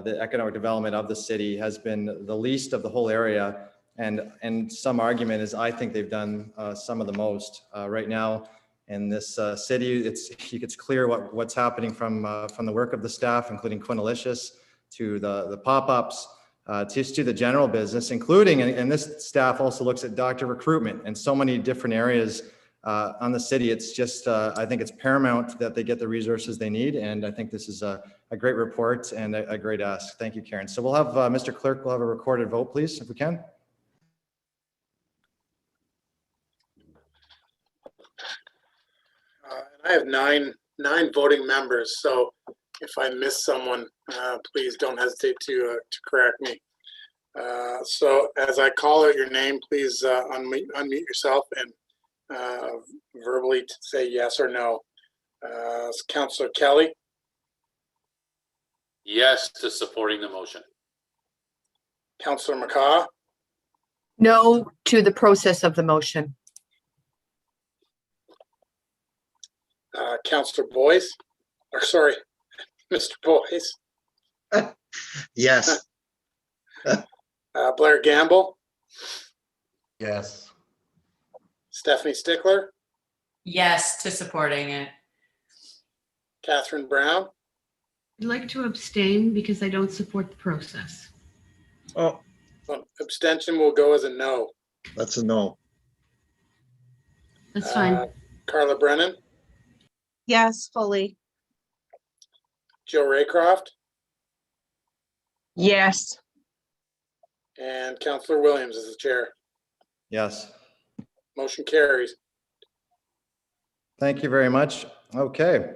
the economic development of the city has been the least of the whole area. And some argument is I think they've done some of the most right now in this city. It's clear what's happening from the work of the staff, including Quintilicious, to the pop-ups, to the general business, including, and this staff also looks at doctor recruitment and so many different areas on the city. It's just, I think it's paramount that they get the resources they need. And I think this is a great report and a great ask. Thank you, Karen. So we'll have, Mr. Clerk, we'll have a recorded vote, please, if we can. I have nine voting members, so if I miss someone, please don't hesitate to correct me. So as I call out your name, please unmute yourself and verbally say yes or no. Councillor Kelly? Yes to supporting the motion. Councillor McCaw? No to the process of the motion. Councillor Boyce, or sorry, Mr. Boyce. Yes. Blair Gamble, Yes. Stephanie Stickler, Yes to supporting it. Catherine Brown, I'd like to abstain because I don't support the process. Oh, abstention will go as a no. that's a no. That's fine. Carla Brennan, Yes, fully. Joe Raycroft, Yes. and Councillor Williams is the chair. Yes. Motion carries. Thank you very much. Okay.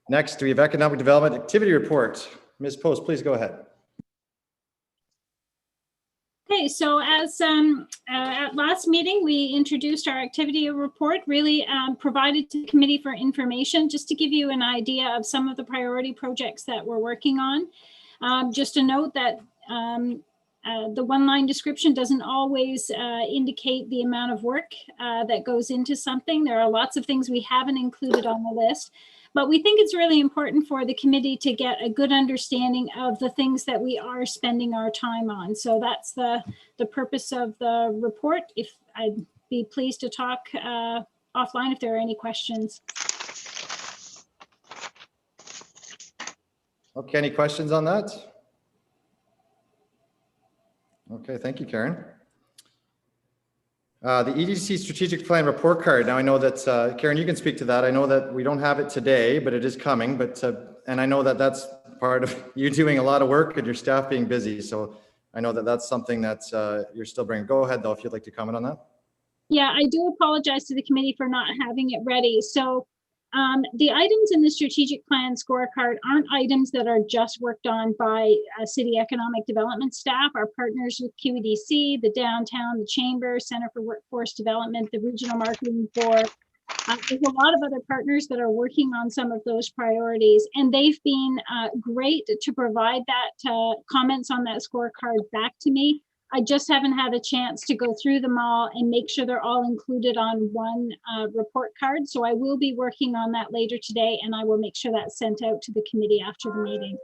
Next, we have Economic Development Activity Report. Ms. Post, please go ahead. Okay, so as at last meeting, we introduced our activity report, really provided to the committee for information, just to give you an idea of some of the priority projects that we're working on. Just a note that the one-line description doesn't always indicate the amount of work that goes into something. There are lots of things we haven't included on the list. But we think it's really important for the committee to get a good understanding of the things that we are spending our time on. So that's the purpose of the report. If I'd be pleased to talk offline if there are any questions. Okay, any questions on that? Okay, thank you, Karen. The EDC strategic plan report card. Now I know that, Karen, you can speak to that. I know that we don't have it today, but it is coming. But and I know that that's part of you doing a lot of work and your staff being busy. So I know that that's something that you're still bringing. Go ahead though, if you'd like to comment on that. Yeah, I do apologize to the committee for not having it ready. So the items in the strategic plan scorecard aren't items that are just worked on by city economic development staff. Our partners with QEDC, the downtown, the chamber, Center for Workforce Development, the regional marketing board. There's a lot of other partners that are working on some of those priorities, and they've been great to provide that comments on that scorecard back to me. I just haven't had a chance to go through them all and make sure they're all included on one report card. So I will be working on that later today, and I will make sure that's sent out to the committee after the meeting.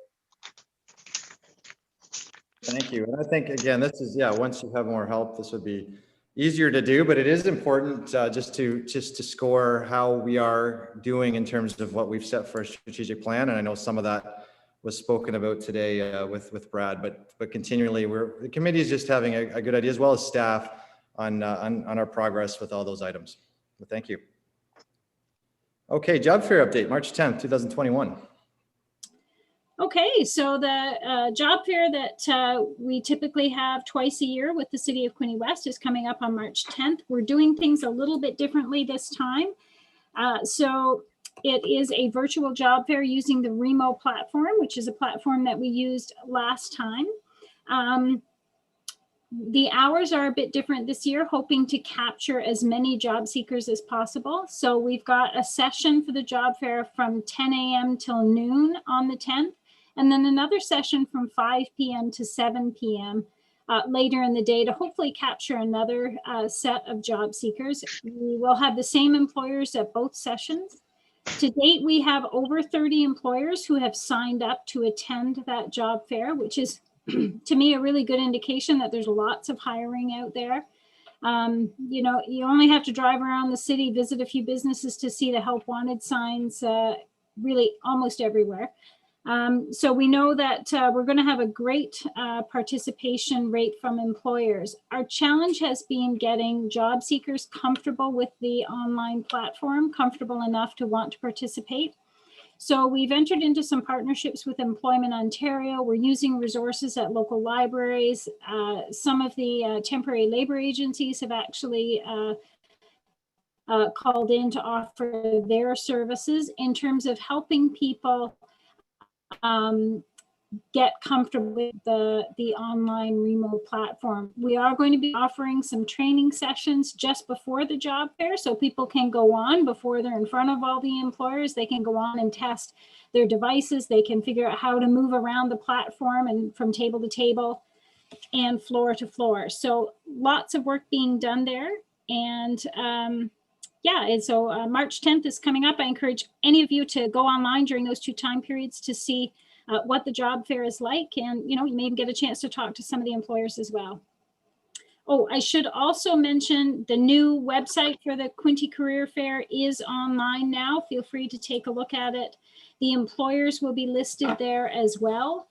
Thank you. And I think, again, this is, yeah, once you have more help, this would be easier to do, but it is important just to score how we are doing in terms of what we've set for a strategic plan. And I know some of that was spoken about today with Brad, but continually the committee is just having a good idea, as well as staff, on our progress with all those items. But thank you. Okay, job fair update, March 10th, 2021. Okay, so the job fair that we typically have twice a year with the City of Quinte West is coming up on March 10th. We're doing things a little bit differently this time. So it is a virtual job fair using the Renewal platform, which is a platform that we used last time. The hours are a bit different this year, hoping to capture as many job seekers as possible. So we've got a session for the job fair from 10 a.m. till noon on the 10th, and then another session from 5 p.m. to 7 p.m. Later in the day to hopefully capture another set of job seekers. We will have the same employers at both sessions. To date, we have over 30 employers who have signed up to attend that job fair, which is, to me, a really good indication that there's lots of hiring out there. You know, you only have to drive around the city, visit a few businesses to see the help wanted signs really almost everywhere. So we know that we're going to have a great participation rate from employers. Our challenge has been getting job seekers comfortable with the online platform, comfortable enough to want to participate. So we've entered into some partnerships with Employment Ontario. We're using resources at local libraries. Some of the temporary labor agencies have actually called in to offer their services in terms of helping people get comfortable with the online remote platform. We are going to be offering some training sessions just before the job fair, so people can go on before they're in front of all the employers. They can go on and test their devices. They can figure out how to move around the platform and from table to table and floor to floor. So lots of work being done there. And yeah, and so March 10th is coming up. I encourage any of you to go online during those two time periods to see what the job fair is like. And, you know, you may even get a chance to talk to some of the employers as well. Oh, I should also mention the new website for the Quinte Career Fair is online now. Feel free to take a look at it. The employers will be listed there as well.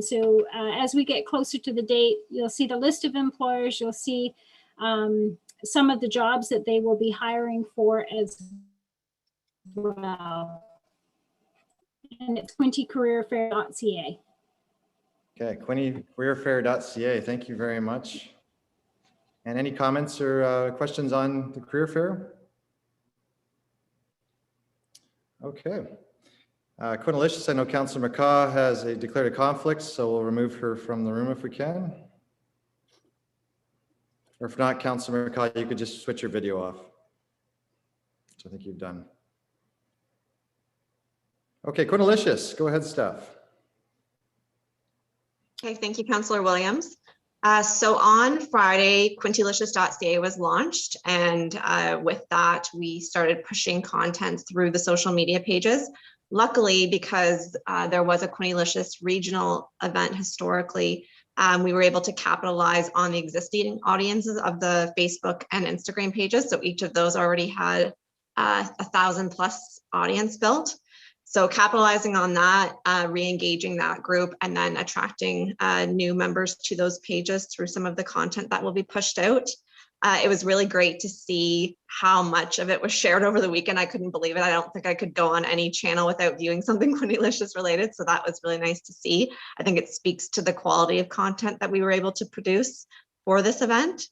So as we get closer to the date, you'll see the list of employers. You'll see some of the jobs that they will be hiring for as well. And it's quintecareerfair.ca. Okay, quintecareerfair.ca. Thank you very much. And any comments or questions on the career fair? Okay. Quintilicious, I know Councillor McCaw has declared a conflict, so we'll remove her from the room if we can. Or if not, Councillor McCaw, you could just switch your video off, which I think you've done. Okay, Quintilicious, go ahead, Steph. Okay, thank you, Councillor Williams. So on Friday, quintilicious.ca was launched, and with that, we started pushing content through the social media pages. Luckily, because there was a Quintilicious regional event historically, we were able to capitalize on the existing audiences of the Facebook and Instagram pages. So each of those already had 1,000+ audience built. So capitalizing on that, re-engaging that group, and then attracting new members to those pages through some of the content that will be pushed out. It was really great to see how much of it was shared over the weekend. I couldn't believe it. I don't think I could go on any channel without viewing something Quintylicious related. So that was really nice to see. I think it speaks to the quality of content that we were able to produce for this event.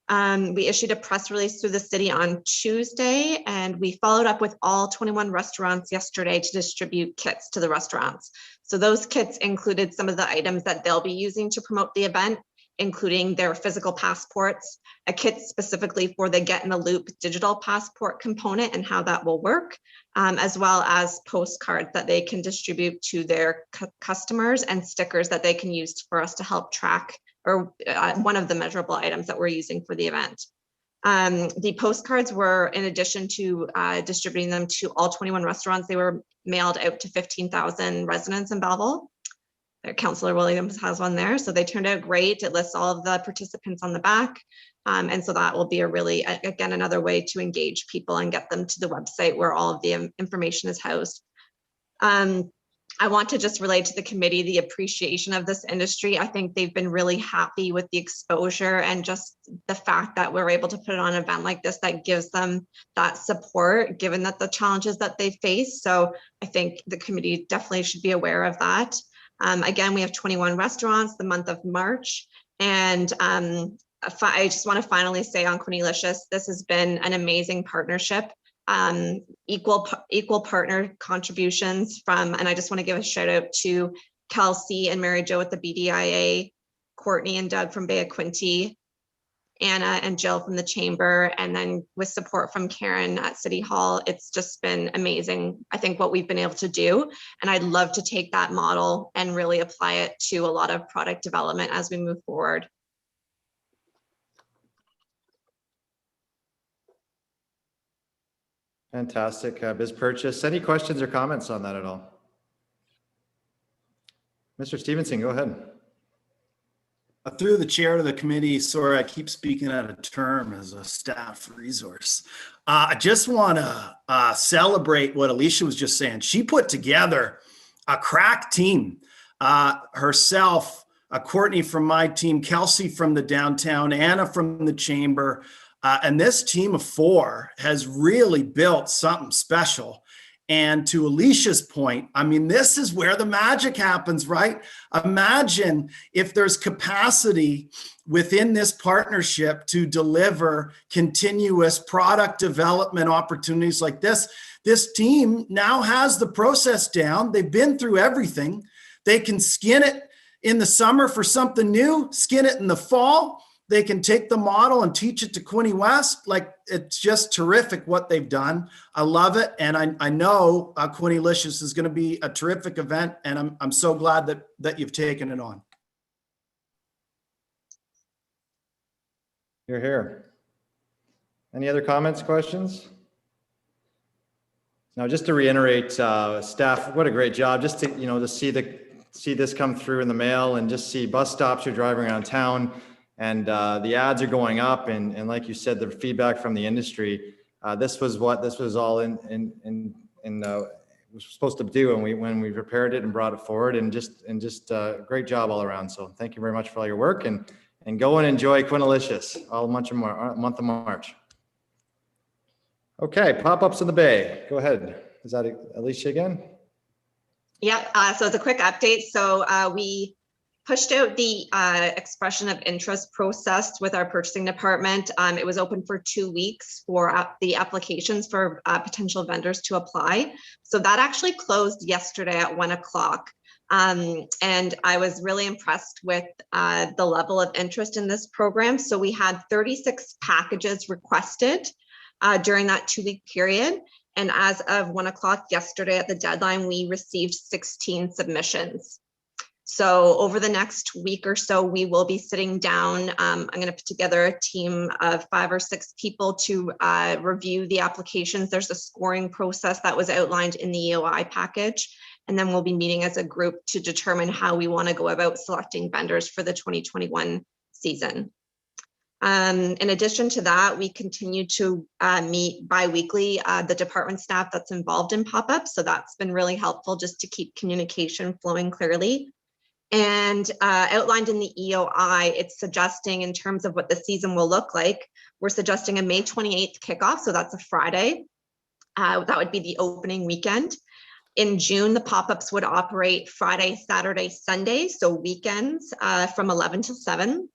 We issued a press release through the city on Tuesday, and we followed up with all 21 restaurants yesterday to distribute kits to the restaurants. So those kits included some of the items that they'll be using to promote the event, including their physical passports, a kit specifically for the Get in the Loop digital passport component and how that will work, as well as postcards that they can distribute to their customers and stickers that they can use for us to help track or one of the measurable items that we're using for the event. The postcards were, in addition to distributing them to all 21 restaurants, they were mailed out to 15,000 residents in Belleville. Councillor Williams has one there. So they turned out great. It lists all of the participants on the back. And so that will be a really, again, another way to engage people and get them to the website where all of the information is housed. I want to just relate to the committee the appreciation of this industry. I think they've been really happy with the exposure and just the fact that we're able to put on an event like this that gives them that support, given that the challenges that they face. So I think the committee definitely should be aware of that. Again, we have 21 restaurants the month of March. And I just want to finally say on Quintylicious, this has been an amazing partnership. Equal partner contributions from, and I just want to give a shout out to Kelsey and Mary Jo at the BDIA, Courtney and Doug from Bay of Quinte, Anna and Jill from the Chamber, and then with support from Karen at City Hall. It's just been amazing, I think, what we've been able to do. And I'd love to take that model and really apply it to a lot of product development as we move forward. Fantastic, Biz Purchase. Any questions or comments on that at all? Mr. Stevenson, go ahead. Through the chair of the committee, sorry, I keep speaking out of term as a staff resource. I just want to celebrate what Alicia was just saying. She put together a crack team. Herself, Courtney from my team, Kelsey from the downtown, Anna from the Chamber, and this team of 4 has really built something special. And to Alicia's point, I mean, this is where the magic happens, right? Imagine if there's capacity within this partnership to deliver continuous product development opportunities like this. This team now has the process down. They've been through everything. They can skin it in the summer for something new, skin it in the fall. They can take the model and teach it to Quinte West. Like, it's just terrific what they've done. I love it. And I know Quintylicious is going to be a terrific event. And I'm so glad that you've taken it on. You're here. Any other comments, questions? Now, just to reiterate, staff, what a great job. Just to, to see this come through in the mail and just see bus stops you're driving around town. And the ads are going up, and like you said, the feedback from the industry. This was all was supposed to do, and when we prepared it and brought it forward, and just great job all around. So thank you very much for all your work, and go and enjoy Quintylicious all month of March. Okay, pop-ups in the Bay. Go ahead. Is that Alicia again? Yeah. So it's a quick update. So we pushed out the expression of interest process with our purchasing department. It was open for 2 weeks for the applications for potential vendors to apply. So that actually closed yesterday at 1 o'clock. And I was really impressed with the level of interest in this program. So we had 36 packages requested during that 2-week period. And as of 1 o'clock yesterday at the deadline, we received 16 submissions. So over the next week or so, we will be sitting down. I'm going to put together a team of 5 or 6 people to review the applications. There's a scoring process that was outlined in the EOI package. And then we'll be meeting as a group to determine how we want to go about selecting vendors for the 2021 season. In addition to that, we continue to meet bi-weekly, the department staff that's involved in pop-ups. So that's been really helpful just to keep communication flowing clearly. And outlined in the EOI, it's suggesting in terms of what the season will look like, we're suggesting a May 28th kickoff. So that's a Friday. That would be the opening weekend. In June, the pop-ups would operate Friday, Saturday, Sunday, so weekends from 11 to 7.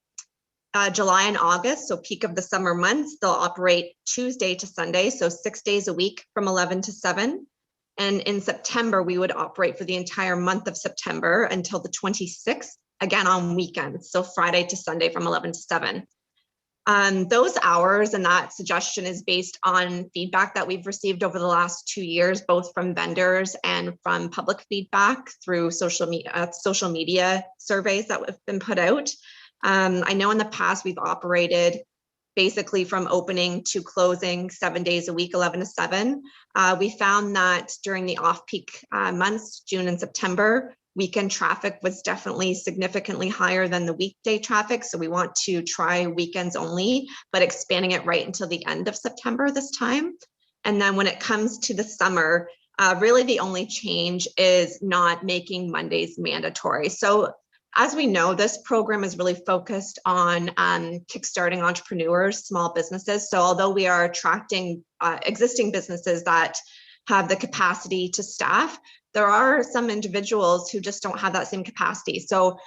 July and August, so peak of the summer months, they'll operate Tuesday to Sunday, so 6 days a week from 11 to 7. And in September, we would operate for the entire month of September until the 26th, again on weekends, so Friday to Sunday from 11 to 7. Those hours and that suggestion is based on feedback that we've received over the last 2 years, both from vendors and from public feedback through social media surveys that have been put out. I know in the past we've operated basically from opening to closing 7 days a week, 11 to 7. We found that during the off-peak months, June and September, weekend traffic was definitely significantly higher than the weekday traffic. So we want to try weekends only, but expanding it right until the end of September this time. And then when it comes to the summer, really the only change is not making Mondays mandatory. So as we know, this program is really focused on kickstarting entrepreneurs, small businesses. So although we are attracting existing businesses that have the capacity to staff, there are some individuals who just don't have that same capacity. So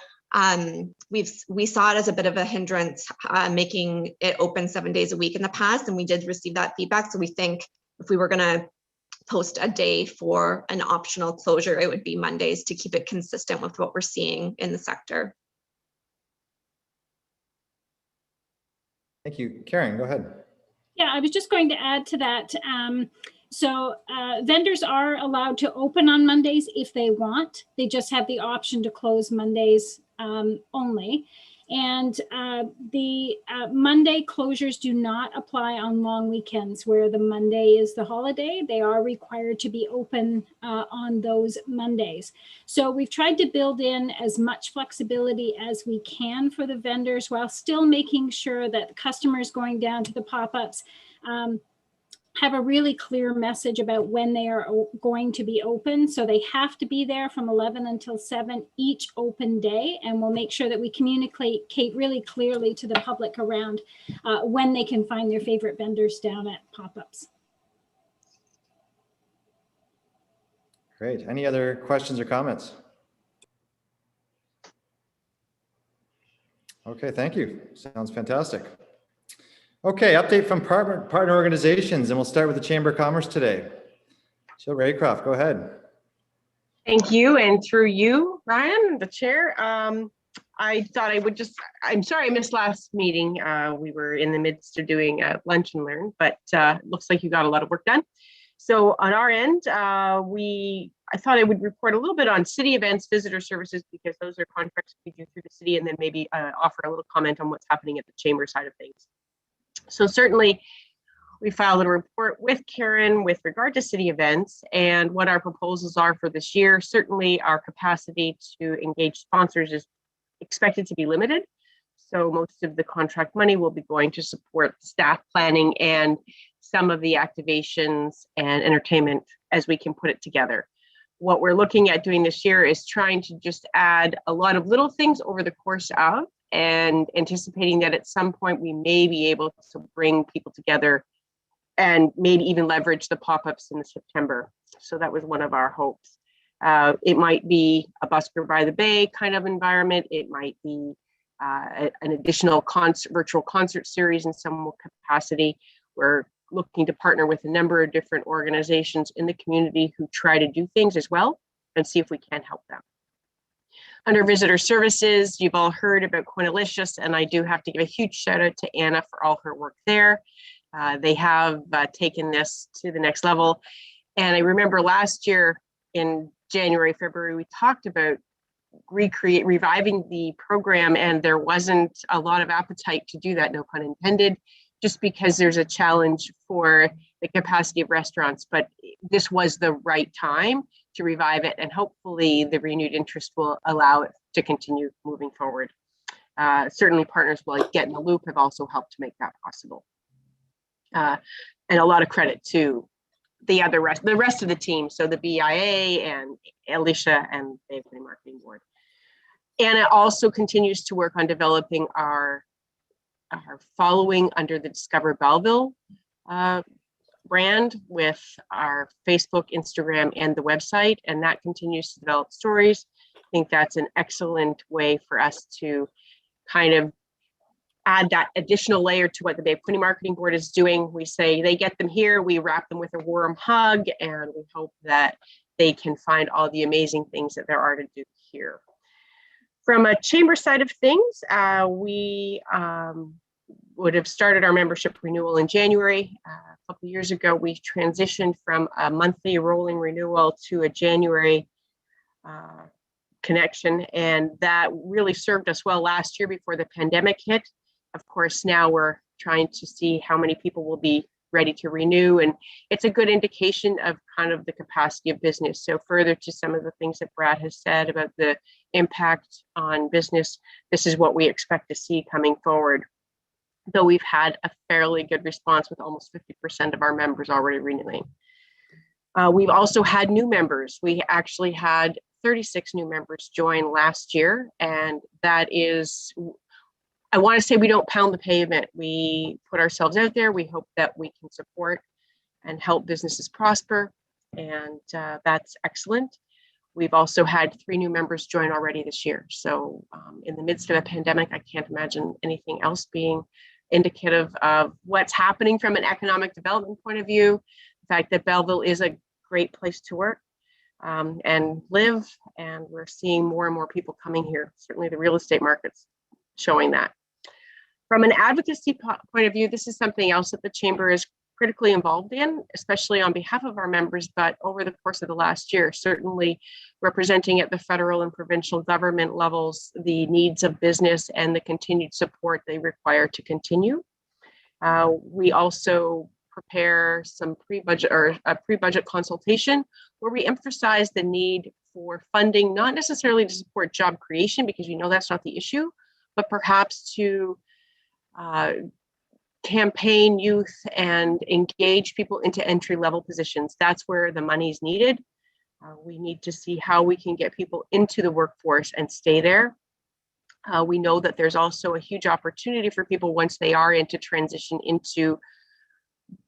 we saw it as a bit of a hindrance making it open 7 days a week in the past, and we did receive that feedback. So we think if we were going to post a day for an optional closure, it would be Mondays to keep it consistent with what we're seeing in the sector. Thank you. Karen, go ahead. Yeah, I was just going to add to that. So vendors are allowed to open on Mondays if they want. They just have the option to close Mondays only. And the Monday closures do not apply on long weekends where the Monday is the holiday. They are required to be open on those Mondays. So we've tried to build in as much flexibility as we can for the vendors while still making sure that the customers going down to the pop-ups have a really clear message about when they are going to be open. So they have to be there from 11 until 7 each open day. And we'll make sure that we communicate really clearly to the public around when they can find their favorite vendors down at pop-ups. Great. Any other questions or comments? Okay, thank you. Sounds fantastic. Okay, update from partner organizations, and we'll start with the Chamber of Commerce today. Jill Raycroft, go ahead. Thank you, and through you, Ryan, the chair. I thought I would just, I'm sorry I missed last meeting. We were in the midst of doing a lunch and learn, but looks like you got a lot of work done. So on our end, I thought I would report a little bit on city events, visitor services, because those are contracts we do through the city, and then maybe offer a little comment on what's happening at the chamber side of things. So certainly we filed a report with Karen with regard to city events and what our proposals are for this year. Certainly our capacity to engage sponsors is expected to be limited. So most of the contract money will be going to support staff planning and some of the activations and entertainment as we can put it together. What we're looking at doing this year is trying to just add a lot of little things over the course of, and anticipating that at some point we may be able to bring people together and maybe even leverage the pop-ups in September. So that was one of our hopes. It might be a Busker by the Bay kind of environment. It might be an additional virtual concert series in some capacity. We're looking to partner with a number of different organizations in the community who try to do things as well and see if we can help them. Under visitor services, you've all heard about Quinalicious, and I do have to give a huge shout out to Anna for all her work there. They have taken this to the next level. And I remember last year in January, February, we talked about reviving the program, and there wasn't a lot of appetite to do that, no pun intended, just because there's a challenge for the capacity of restaurants. But this was the right time to revive it, and hopefully the renewed interest will allow it to continue moving forward. Certainly partners like Get in the Loop have also helped to make that possible. And a lot of credit to the rest of the team. So the BIA and Alicia and the Marketing Board. Anna also continues to work on developing our following under the Discover Belleville brand with our Facebook, Instagram, and the website, and that continues to develop stories. I think that's an excellent way for us to kind of add that additional layer to what the Bay Quinte Marketing Board is doing. We say they get them here, we wrap them with a warm hug, and we hope that they can find all the amazing things that there are to do here. From a chamber side of things, we would have started our membership renewal in January. A couple of years ago, we transitioned from a monthly rolling renewal to a January connection, and that really served us well last year before the pandemic hit. Of course, now we're trying to see how many people will be ready to renew, and it's a good indication of kind of the capacity of business. So further to some of the things that Brad has said about the impact on business, this is what we expect to see coming forward. Though we've had a fairly good response with almost 50% of our members already renewing. We've also had new members. We actually had 36 new members join last year, and that is, I want to say we don't pound the pavement. We put ourselves out there. We hope that we can support and help businesses prosper, and that's excellent. We've also had 3 new members join already this year. So in the midst of a pandemic, I can't imagine anything else being indicative of what's happening from an economic development point of view. The fact that Belleville is a great place to work and live, and we're seeing more and more people coming here. Certainly the real estate market's showing that. From an advocacy point of view, this is something else that the Chamber is critically involved in, especially on behalf of our members, but over the course of the last year, certainly representing at the federal and provincial government levels, the needs of business and the continued support they require to continue. We also prepare some pre-budget or a pre-budget consultation where we emphasize the need for funding, not necessarily to support job creation, because we know that's not the issue, but perhaps to campaign youth and engage people into entry-level positions. That's where the money is needed. We need to see how we can get people into the workforce and stay there. We know that there's also a huge opportunity for people once they are into transition into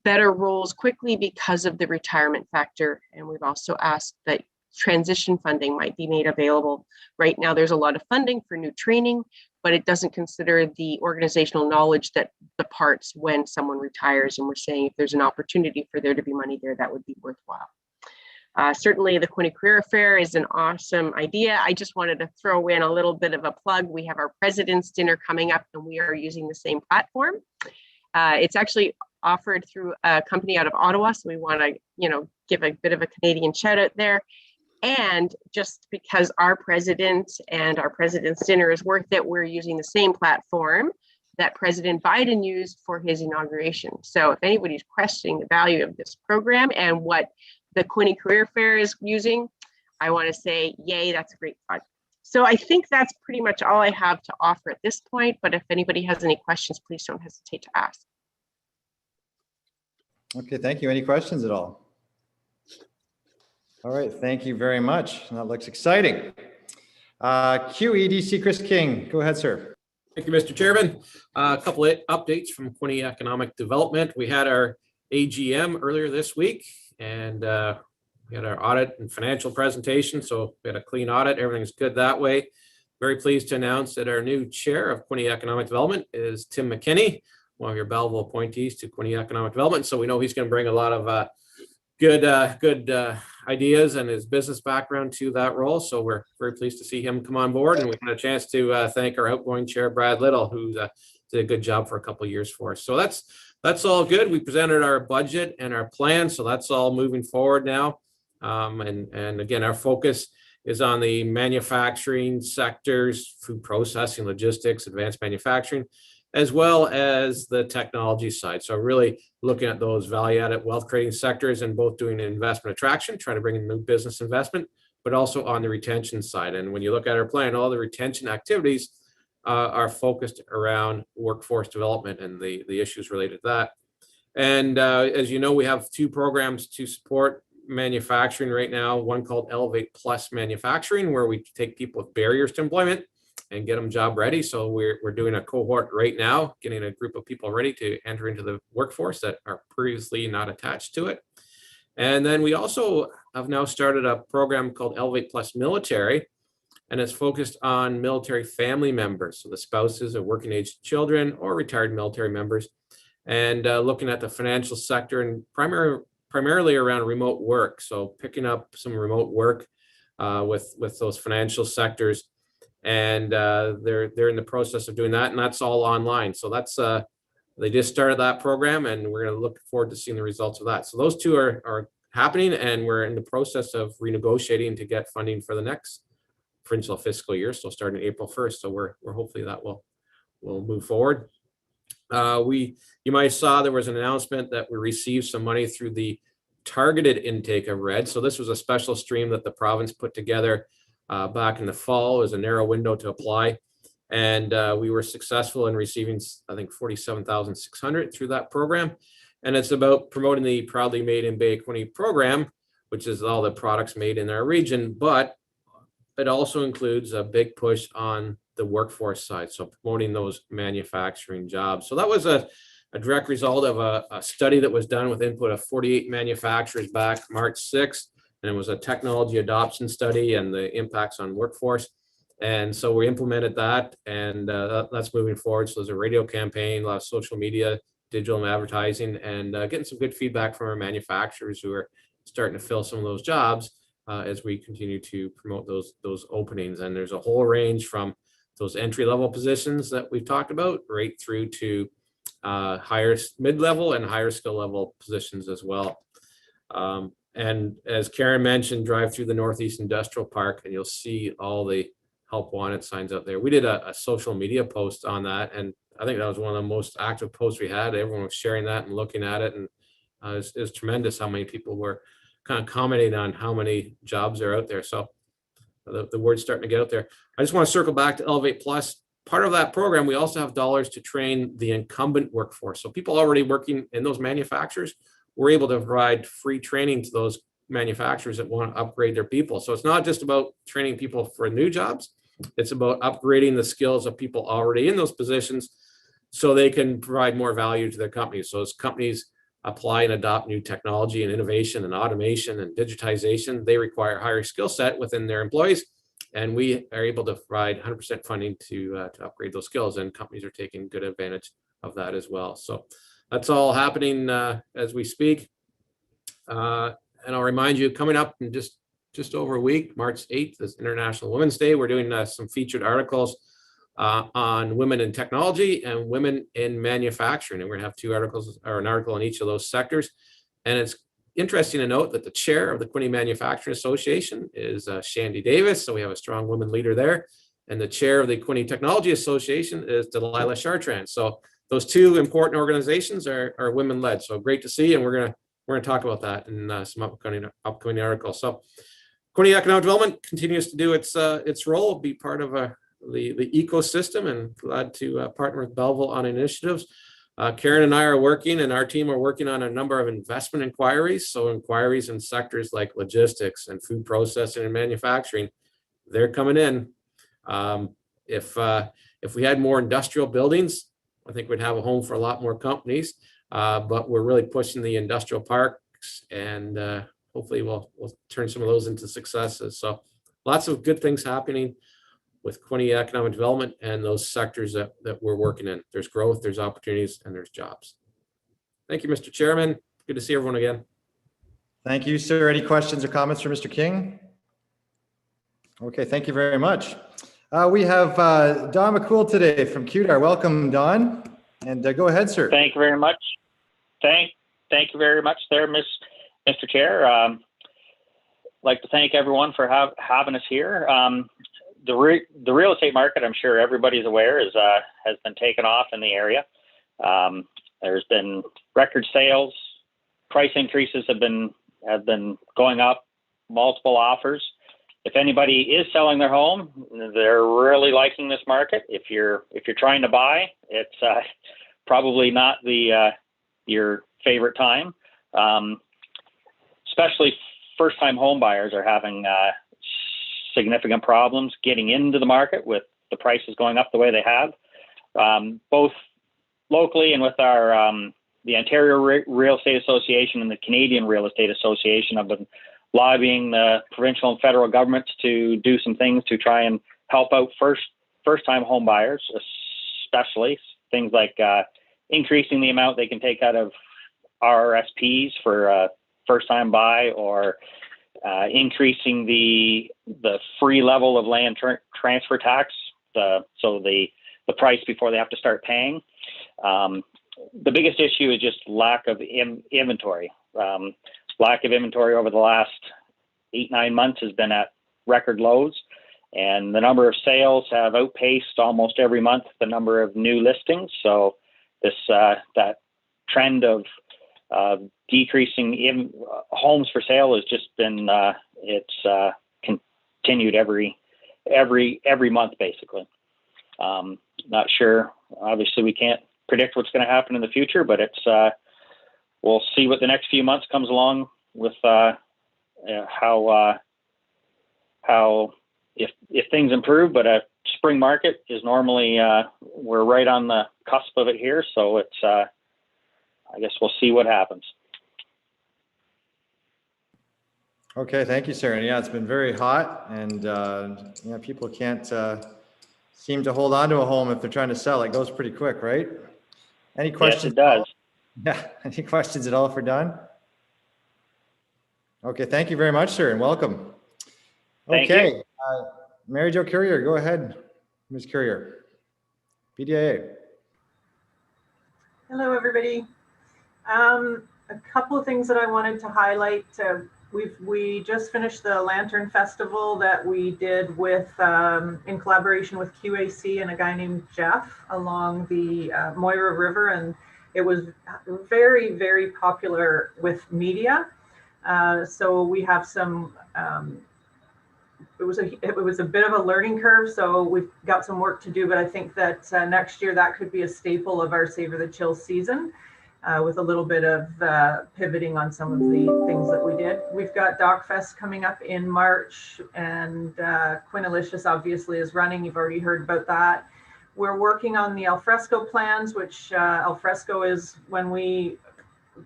better roles quickly because of the retirement factor. And we've also asked that transition funding might be made available. Right now, there's a lot of funding for new training, but it doesn't consider the organizational knowledge that departs when someone retires. And we're saying if there's an opportunity for there to be money there, that would be worthwhile. Certainly the Quinte Career Fair is an awesome idea. I just wanted to throw in a little bit of a plug. We have our President's Dinner coming up, and we are using the same platform. It's actually offered through a company out of Ottawa, so we want to, give a bit of a Canadian shout out there. And just because our president and our President's Dinner is worth it, we're using the same platform that President Biden used for his inauguration. So if anybody's questioning the value of this program and what the Quinte Career Fair is using, I want to say, yay, that's a great fun. So I think that's pretty much all I have to offer at this point, but if anybody has any questions, please don't hesitate to ask. Okay, thank you. Any questions at all? All right, thank you very much. That looks exciting. QEDC, Chris King, go ahead, sir. Thank you, Mr. Chairman. A couple of updates from Quinte Economic Development. We had our AGM earlier this week, and we had our audit and financial presentation. So we had a clean audit. Everything's good that way. Very pleased to announce that our new chair of Quinte Economic Development is Tim McKinney, one of your Belleville appointees to Quinte Economic Development. So we know he's going to bring a lot of good ideas and his business background to that role. So we're very pleased to see him come on board, and we had a chance to thank our outgoing chair, Brad Little, who did a good job for a couple of years for us. So that's all good. We presented our budget and our plan, so that's all moving forward now. And again, our focus is on the manufacturing sectors, food processing, logistics, advanced manufacturing, as well as the technology side. So really looking at those value-added wealth creating sectors and both doing investment attraction, trying to bring in new business investment, but also on the retention side. And when you look at our plan, all the retention activities are focused around workforce development and the issues related to that. And as you know, we have 2 programs to support manufacturing right now. One called Elevate Plus Manufacturing, where we take people with barriers to employment and get them job ready. So we're doing a cohort right now, getting a group of people ready to enter into the workforce that are previously not attached to it. And then we also have now started a program called Elevate Plus Military, and it's focused on military family members, so the spouses of working age children or retired military members, and looking at the financial sector and primarily around remote work. So picking up some remote work with those financial sectors, and they're in the process of doing that, and that's all online. So that's they just started that program, and we're going to look forward to seeing the results of that. So those 2 are happening, and we're in the process of renegotiating to get funding for the next provincial fiscal year, so starting April 1st. So we're hopefully that will move forward. You might have saw there was an announcement that we received some money through the targeted intake of RED. So this was a special stream that the province put together back in the fall. It was a narrow window to apply, and we were successful in receiving, I think, 47,600 through that program. And it's about promoting the Proudly Made in Bay Quinte program, which is all the products made in our region, but it also includes a big push on the workforce side, so promoting those manufacturing jobs. So that was a direct result of a study that was done with input of 48 manufacturers back March 6th, and it was a technology adoption study and the impacts on workforce. And so we implemented that, and that's moving forward. So there's a radio campaign, a lot of social media, digital advertising, and getting some good feedback from our manufacturers who are starting to fill some of those jobs as we continue to promote those openings. And there's a whole range from those entry-level positions that we've talked about right through to higher mid-level and higher skill level positions as well. And as Karen mentioned, drive through the Northeast Industrial Park and you'll see all the help wanted signs out there. We did a social media post on that, and I think that was one of the most active posts we had. Everyone was sharing that and looking at it, and it was tremendous how many people were kind of commenting on how many jobs are out there. So the word's starting to get out there. I just want to circle back to Elevate Plus. Part of that program, we also have dollars to train the incumbent workforce. So people already working in those manufacturers, we're able to provide free training to those manufacturers that want to upgrade their people. So it's not just about training people for new jobs. It's about upgrading the skills of people already in those positions so they can provide more value to their companies. So as companies apply and adopt new technology and innovation and automation and digitization, they require higher skill set within their employees. And we are able to provide 100% funding to upgrade those skills, and companies are taking good advantage of that as well. So that's all happening as we speak. And I'll remind you, coming up in just over a week, March 8th is International Women's Day. We're doing some featured articles on women in technology and women in manufacturing. And we're gonna have 2 articles or an article in each of those sectors. And it's interesting to note that the chair of the Quinte Manufacturing Association is Shandy Davis. So we have a strong woman leader there. And the chair of the Quinte Technology Association is Delilah Chartrand. So those 2 important organizations are women led. So great to see. And we're gonna talk about that in some upcoming articles. So Quinte Economic Development continues to do its role, be part of the ecosystem, and glad to partner with Belleville on initiatives. Karen and I are working, and our team are working on a number of investment inquiries. So inquiries in sectors like logistics and food processing and manufacturing, they're coming in. If we had more industrial buildings, I think we'd have a home for a lot more companies. But we're really pushing the industrial parks, and hopefully we'll turn some of those into successes. So lots of good things happening with Quinte Economic Development and those sectors that we're working in. There's growth, there's opportunities, and there's jobs. Thank you, Mr. Chairman. Good to see everyone again. Thank you, sir. Any questions or comments for Mr. King? Okay, thank you very much. We have Don McCool today from QDAR. Welcome, Don. And go ahead, sir. Thank you very much. Thank you very much there, Mr. Chair. Like to thank everyone for having us here. The real estate market, I'm sure everybody's aware, has been taken off in the area. There's been record sales, price increases have been going up, multiple offers. if anybody is selling their home, they're really liking this market. If you're trying to buy, it's probably not your favorite time. Especially first-time home buyers are having significant problems getting into the market with the prices going up the way they have. Both locally and with our the Ontario Real Estate Association and the Canadian Real Estate Association have been lobbying the provincial and federal governments to do some things to try and help out first-time home buyers, especially things like increasing the amount they can take out of RRSPs for first-time buy, or increasing the free level of land transfer tax, so the price before they have to start paying. The biggest issue is just lack of inventory. Lack of inventory over the last 8-9 months has been at record lows, and the number of sales have outpaced almost every month the number of new listings. So this that trend of decreasing in homes for sale has just been it's continued every month basically. Not sure. Obviously, we can't predict what's going to happen in the future, but it's we'll see what the next few months comes along with how if things improve. But a spring market is normally we're right on the cusp of it here, so it's I guess we'll see what happens. Okay, thank you, sir. And yeah, it's been very hot, and yeah, people can't seem to hold on to a home if they're trying to sell. It goes pretty quick, right? Any questions? Yes, it does. Yeah. Any questions at all for Don? Okay, thank you very much, sir, and welcome. Thank okay, you. Mary Jo Courier, go ahead, Ms. Courier. PDIA. Hello, everybody. A couple of things that I wanted to highlight. We just finished the Lantern Festival that we did with in collaboration with QAC and a guy named Jeff along the Moira River, and it was very, very popular with media. So we have some. It was a bit of a learning curve, so we've got some work to do. But I think that next year that could be a staple of our Savor the Chill season. With a little bit of pivoting on some of the things that we did. We've got DocFest coming up in March, and Quinalicious obviously is running. You've already heard about that. We're working on the Alfresco Plans, which Alfresco is when we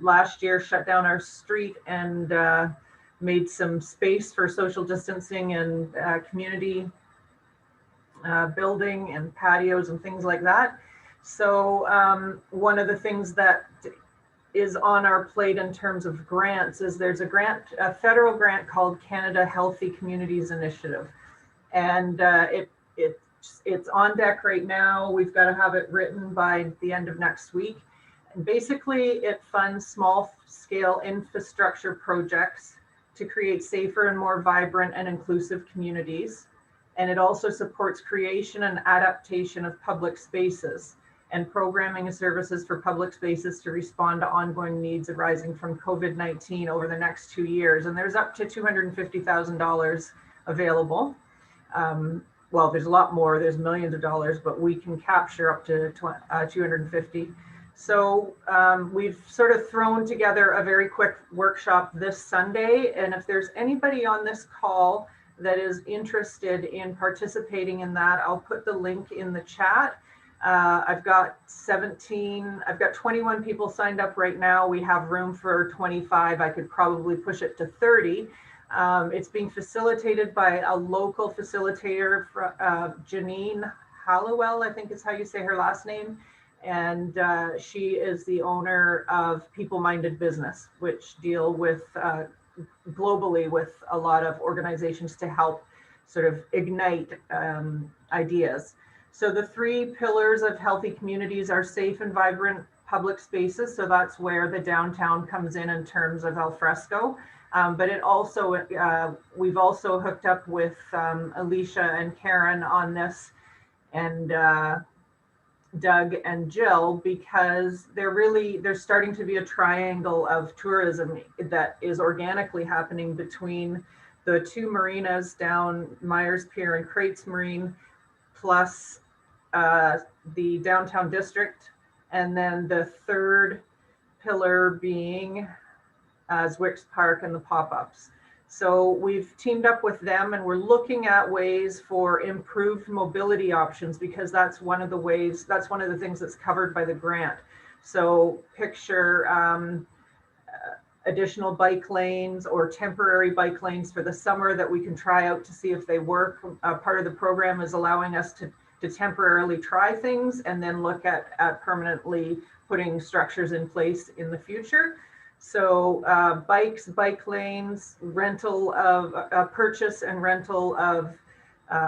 last year shut down our street and made some space for social distancing and community building and patios and things like that. So one of the things that is on our plate in terms of grants is there's a federal grant called Canada Healthy Communities Initiative. And it's on deck right now. We've got to have it written by the end of next week. And basically it funds small scale infrastructure projects to create safer and more vibrant and inclusive communities. And it also supports creation and adaptation of public spaces and programming and services for public spaces to respond to ongoing needs arising from COVID-19 over the next 2 years. And there's up to $250,000 available. Well, there's a lot more, there's millions of dollars, but we can capture up to 250. So we've sort of thrown together a very quick workshop this Sunday. And if there's anybody on this call that is interested in participating in that, I'll put the link in the chat. I've got 21 people signed up right now. We have room for 25. I could probably push it to 30. It's being facilitated by a local facilitator, Janine Hallowell, I think is how you say her last name. And she is the owner of People Minded Business, which deal with globally with a lot of organizations to help sort of ignite ideas. So the 3 pillars of healthy communities are safe and vibrant public spaces. So that's where the downtown comes in terms of Alfresco. But it also, we've also hooked up with Alicia and Karen on this, and Doug and Jill, because there's starting to be a triangle of tourism that is organically happening between the 2 marinas down Myers Pier and Crates Marine, plus the downtown district, and then the third pillar being Zwick's Park and the pop-ups. So we've teamed up with them and we're looking at ways for improved mobility options, because that's one of the ways, that's one of the things that's covered by the grant. So picture additional bike lanes or temporary bike lanes for the summer that we can try out to see if they work. Part of the program is allowing us to temporarily try things and then look at permanently putting structures in place in the future. So bikes, bike lanes, rental of purchase and rental of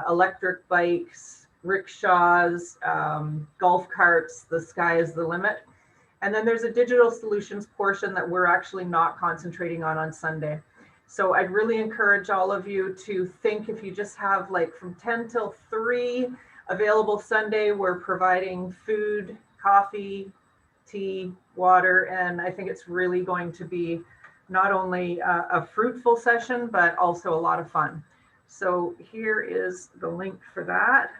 electric bikes, rickshaws, golf carts, the sky is the limit. And then there's a digital solutions portion that we're actually not concentrating on Sunday. So I'd really encourage all of you to think, if you just have like from 10 till 3 available Sunday, we're providing food, coffee, tea, water, and I think it's really going to be not only a fruitful session, but also a lot of fun. So here is the link for that.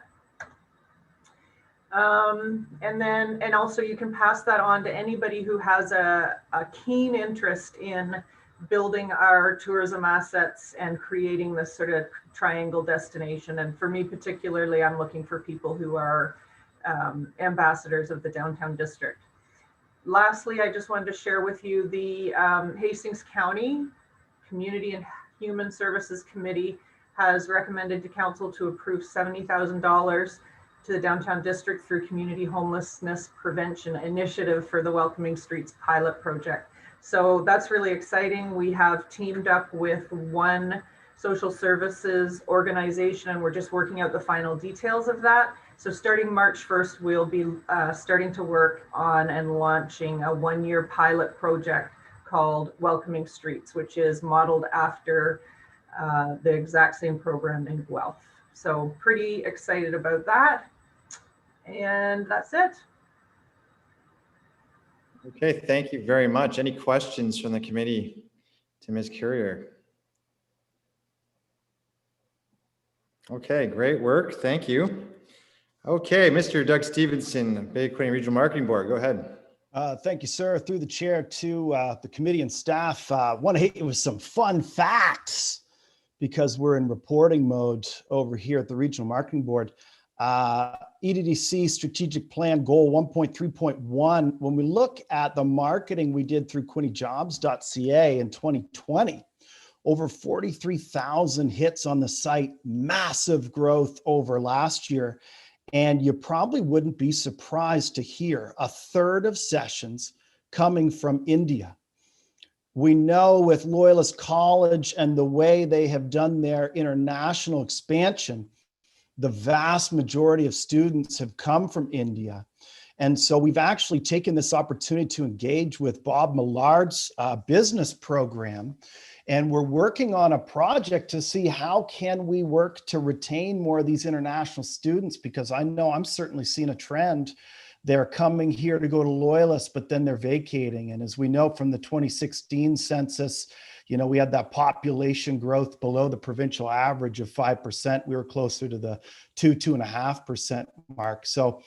And also you can pass that on to anybody who has a keen interest in building our tourism assets and creating this sort of triangle destination. And for me particularly, I'm looking for people who are ambassadors of the downtown district. Lastly, I just wanted to share with you the Hastings County Community and Human Services Committee has recommended to council to approve $70,000 to the downtown district through Community Homelessness Prevention Initiative for the Welcoming Streets pilot project. So that's really exciting. We have teamed up with one social services organization and we're just working out the final details of that. So starting March 1st, we'll be starting to work on and launching a 1-year pilot project called Welcoming Streets, which is modeled after the exact same program in Guelph. So pretty excited about that. And that's it. Okay, thank you very much. Any questions from the committee to Ms. Currier? Okay, great work. Thank you. Okay, Mr. Doug Stevenson, Bay Quinte Regional Marketing Board, go ahead. Thank you, sir. Through the chair to the committee and staff. Want to hit you with some fun facts because we're in reporting mode over here at the Regional Marketing Board. EDDC strategic plan goal 1.3.1. When we look at the marketing we did through quintejobs.ca in 2020, over 43,000 hits on the site, massive growth over last year. And you probably wouldn't be surprised to hear a third of sessions coming from India. We know with Loyalist College and the way they have done their international expansion, the vast majority of students have come from India. And so we've actually taken this opportunity to engage with Bob Millard's business program. And we're working on a project to see how can we work to retain more of these international students, because I know I'm certainly seeing a trend. They're coming here to go to Loyalist, but then they're vacating. And as we know from the 2016 census, you know, we had that population growth below the provincial average of 5%. We were closer to the 2.5% mark. So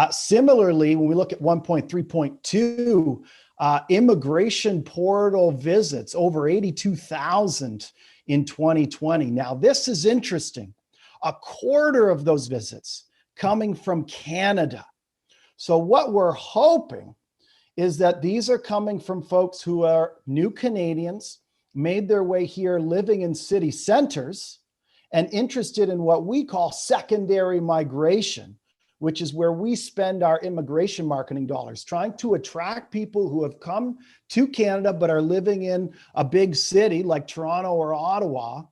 similarly, when we look at 1.3.2, immigration portal visits, over 82,000 in 2020. Now, this is interesting. A quarter of those visits coming from Canada. So what we're hoping is that these are coming from folks who are new Canadians, made their way here living in city centers, and interested in what we call secondary migration, which is where we spend our immigration marketing dollars, trying to attract people who have come to Canada but are living in a big city like Toronto or Ottawa,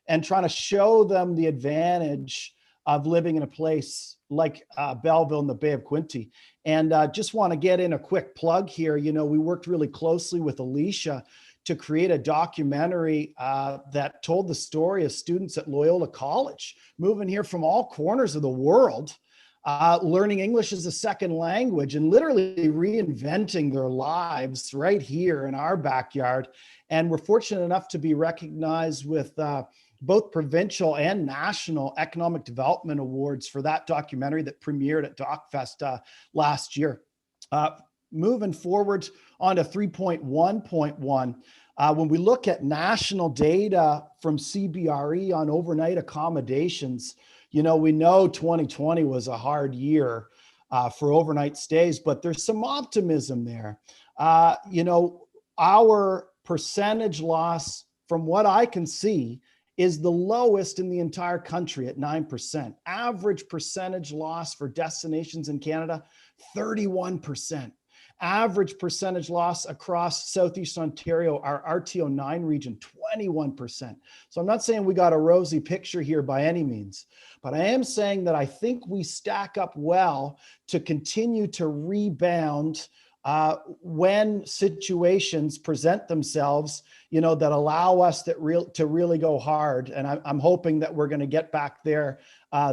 and trying to show them the advantage of living in a place like Belleville in the Bay of Quinte. And just want to get in a quick plug here. You know, we worked really closely with Alicia to create a documentary that told the story of students at Loyola College, moving here from all corners of the world, learning English as a second language and literally reinventing their lives right here in our backyard. And we're fortunate enough to be recognized with both provincial and national economic development awards for that documentary that premiered at DocFest last year. Moving forward on to 3.1.1, when we look at national data from Cbre on overnight accommodations, we know 2020 was a hard year for overnight stays, but there's some optimism there. Our percentage loss, from what I can see, is the lowest in the entire country at 9%. Average percentage loss for destinations in Canada, 31%. Average percentage loss across Southeast Ontario, our RTO9 region, 21%. So I'm not saying we got a rosy picture here by any means, but I am saying that I think we stack up well to continue to rebound when situations present themselves, that allow us to really go hard. And I'm hoping that we're going to get back there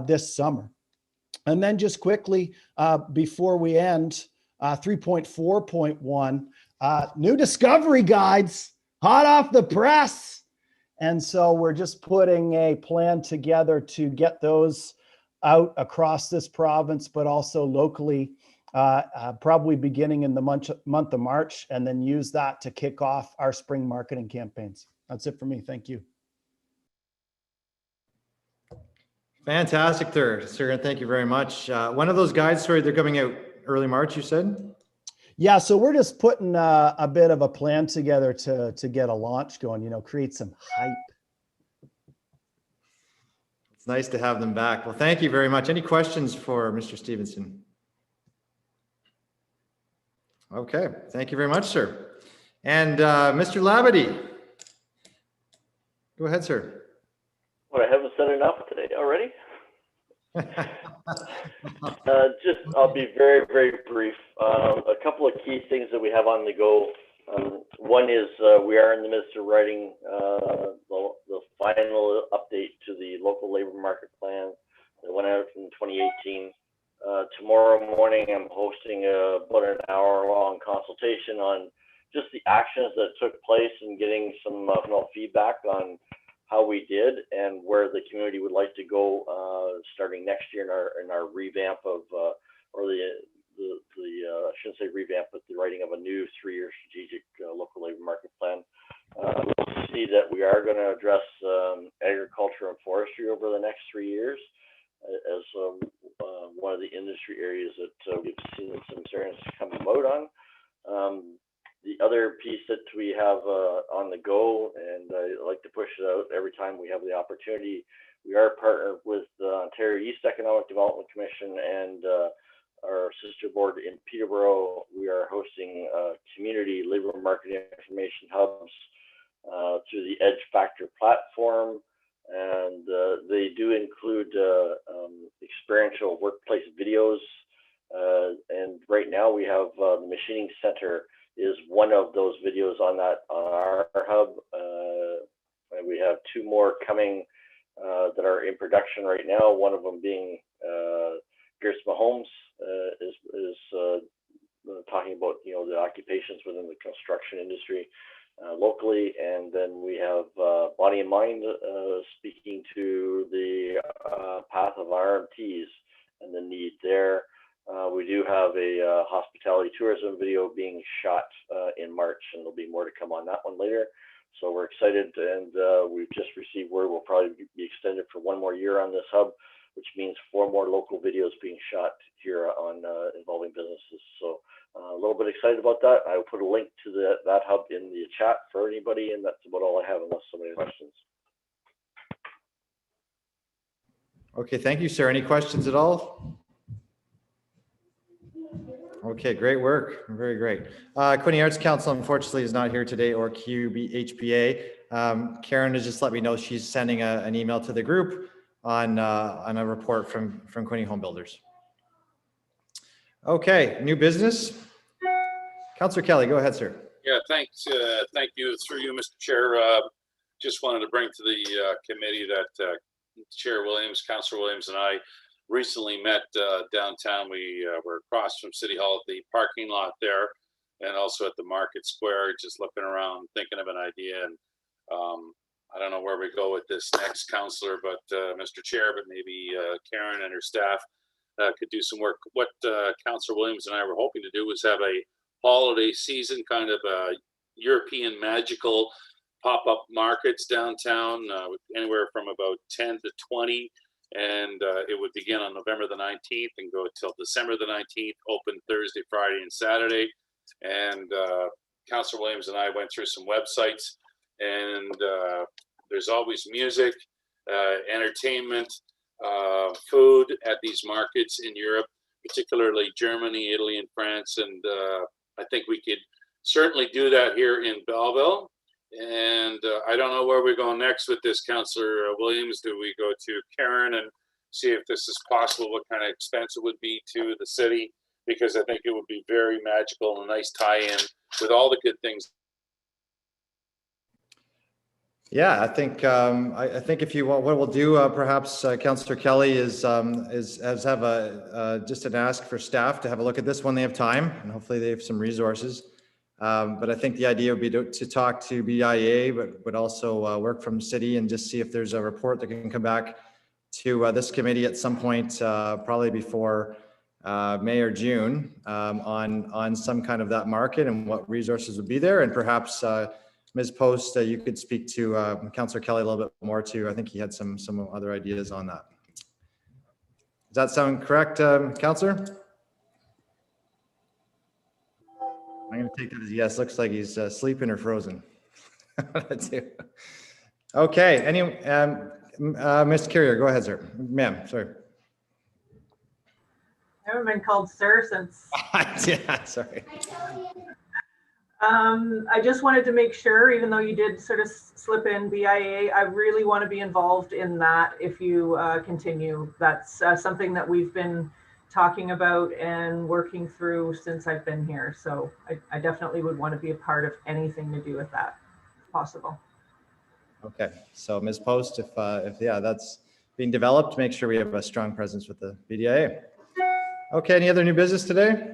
this summer. And then just quickly, before we end, 3.4.1, new discovery guides, hot off the press. And so we're just putting a plan together to get those out across this province, but also locally, probably beginning in the month of March, and then use that to kick off our spring marketing campaigns. That's it for me. Thank you. Fantastic, sir. And thank you very much. One of those guides, sorry, they're coming out early March, you said? Yeah, so we're just putting a bit of a plan together to get a launch going, create some hype. It's nice to have them back. Well, thank you very much. Any questions for Mr. Stevenson? Okay, thank you very much, sir. And Mr. Labadie, go ahead, sir. Well, I haven't said enough today already. I'll be very, very brief. A couple of key things that we have on the go. One is we are in the midst of writing the final update to the local labor market plan that went out in 2018. Tomorrow morning, I'm hosting about an hour-long consultation on just the actions that took place and getting some feedback on how we did and where the community would like to go starting next year in our revamp of, I shouldn't say revamp, but the writing of a new 3-year strategic local labor market plan. We'll see that we are going to address agriculture and forestry over the next 3 years as one of the industry areas that we've seen some serious come out on. The other piece that we have on the go, and I like to push it out every time we have the opportunity, we are partnered with the Ontario East Economic Development Commission and our sister board in Peterborough. We are hosting community labor market information hubs through the Edge Factor platform. And they do include experiential workplace videos. And right now we have the Machining Center is one of those videos on our hub. And we have 2 more coming that are in production right now. One of them being Pierce Mahomes is talking about the occupations within the construction industry locally, and then we have Body and Mind speaking to the path of RMTs and the need there. We do have a hospitality tourism video being shot in March, and there'll be more to come on that one later. So we're excited, and we've just received word we'll probably be extended for 1 more year on this hub, which means 4 more local videos being shot here on involving businesses. So a little bit excited about that. I will put a link to that hub in the chat for anybody, and that's about all I have unless somebody has questions. Okay, thank you, sir. Any questions at all? Okay, great work. Very great. Quinte Arts Council, unfortunately, is not here today, or QBHPA. Karen has just let me know she's sending an email to the group on a report from Quinte Home Builders. Okay, new business. Councillor Kelly, go ahead, sir. Yeah, thanks. Thank you. Through you, Mr. Chair. Just wanted to bring to the committee that Chair Williams, Councillor Williams, and I recently met downtown. We were across from City Hall at the parking lot there, and also at the Market Square, just looking around, thinking of an idea. And I don't know where we go with this next, Councillor, but Mr. Chair, but maybe Karen and her staff could do some work. What Councillor Williams and I were hoping to do was have a holiday season kind of European magical pop-up markets downtown, anywhere from about 10 to 20. And it would begin on November the 19th and go until December the 19th, open Thursday, Friday, and Saturday. And Councillor Williams and I went through some websites, and there's always music, entertainment, food at these markets in Europe, particularly Germany, Italy, and France. And I think we could certainly do that here in Belleville. And I don't know where we're going next with this, Councillor Williams. Do we go to Karen and see if this is possible, what kind of expense it would be to the city? Because I think it would be very magical and a nice tie-in with all the good things. Yeah, I think if you want, what we'll do, perhaps Councillor Kelly is have just an ask for staff to have a look at this when they have time, and hopefully they have some resources. But I think the idea would be to talk to BIA, but also work from city and just see if there's a report that can come back to this committee at some point, probably before May or June, on some kind of that market and what resources would be there. And perhaps Ms. Post, you could speak to Councillor Kelly a little bit more too. I think he had some other ideas on that. Does that sound correct, Councillor? I'm going to take that as yes. Looks like he's sleeping or frozen. Okay. Ms. Carrier, go ahead, sir. Ma'am, sorry. I haven't been called sir since. Yeah, sorry. I just wanted to make sure, even though you did sort of slip in BIA, I really want to be involved in that if you continue. That's something that we've been talking about and working through since I've been here. So I definitely would want to be a part of anything to do with that, if possible. Okay, so Ms. Post, if yeah, that's being developed, make sure we have a strong presence with the BDIA. Okay, any other new business today?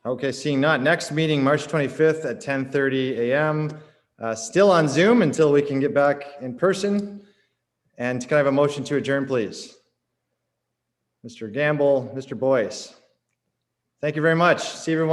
Okay, seeing none. Next meeting, March 25th at 10:30 a.m. Still on Zoom until we can get back in person. And can I have a motion to adjourn, please? Mr. Gamble, Mr. Boyce. Thank you very much. See everyone.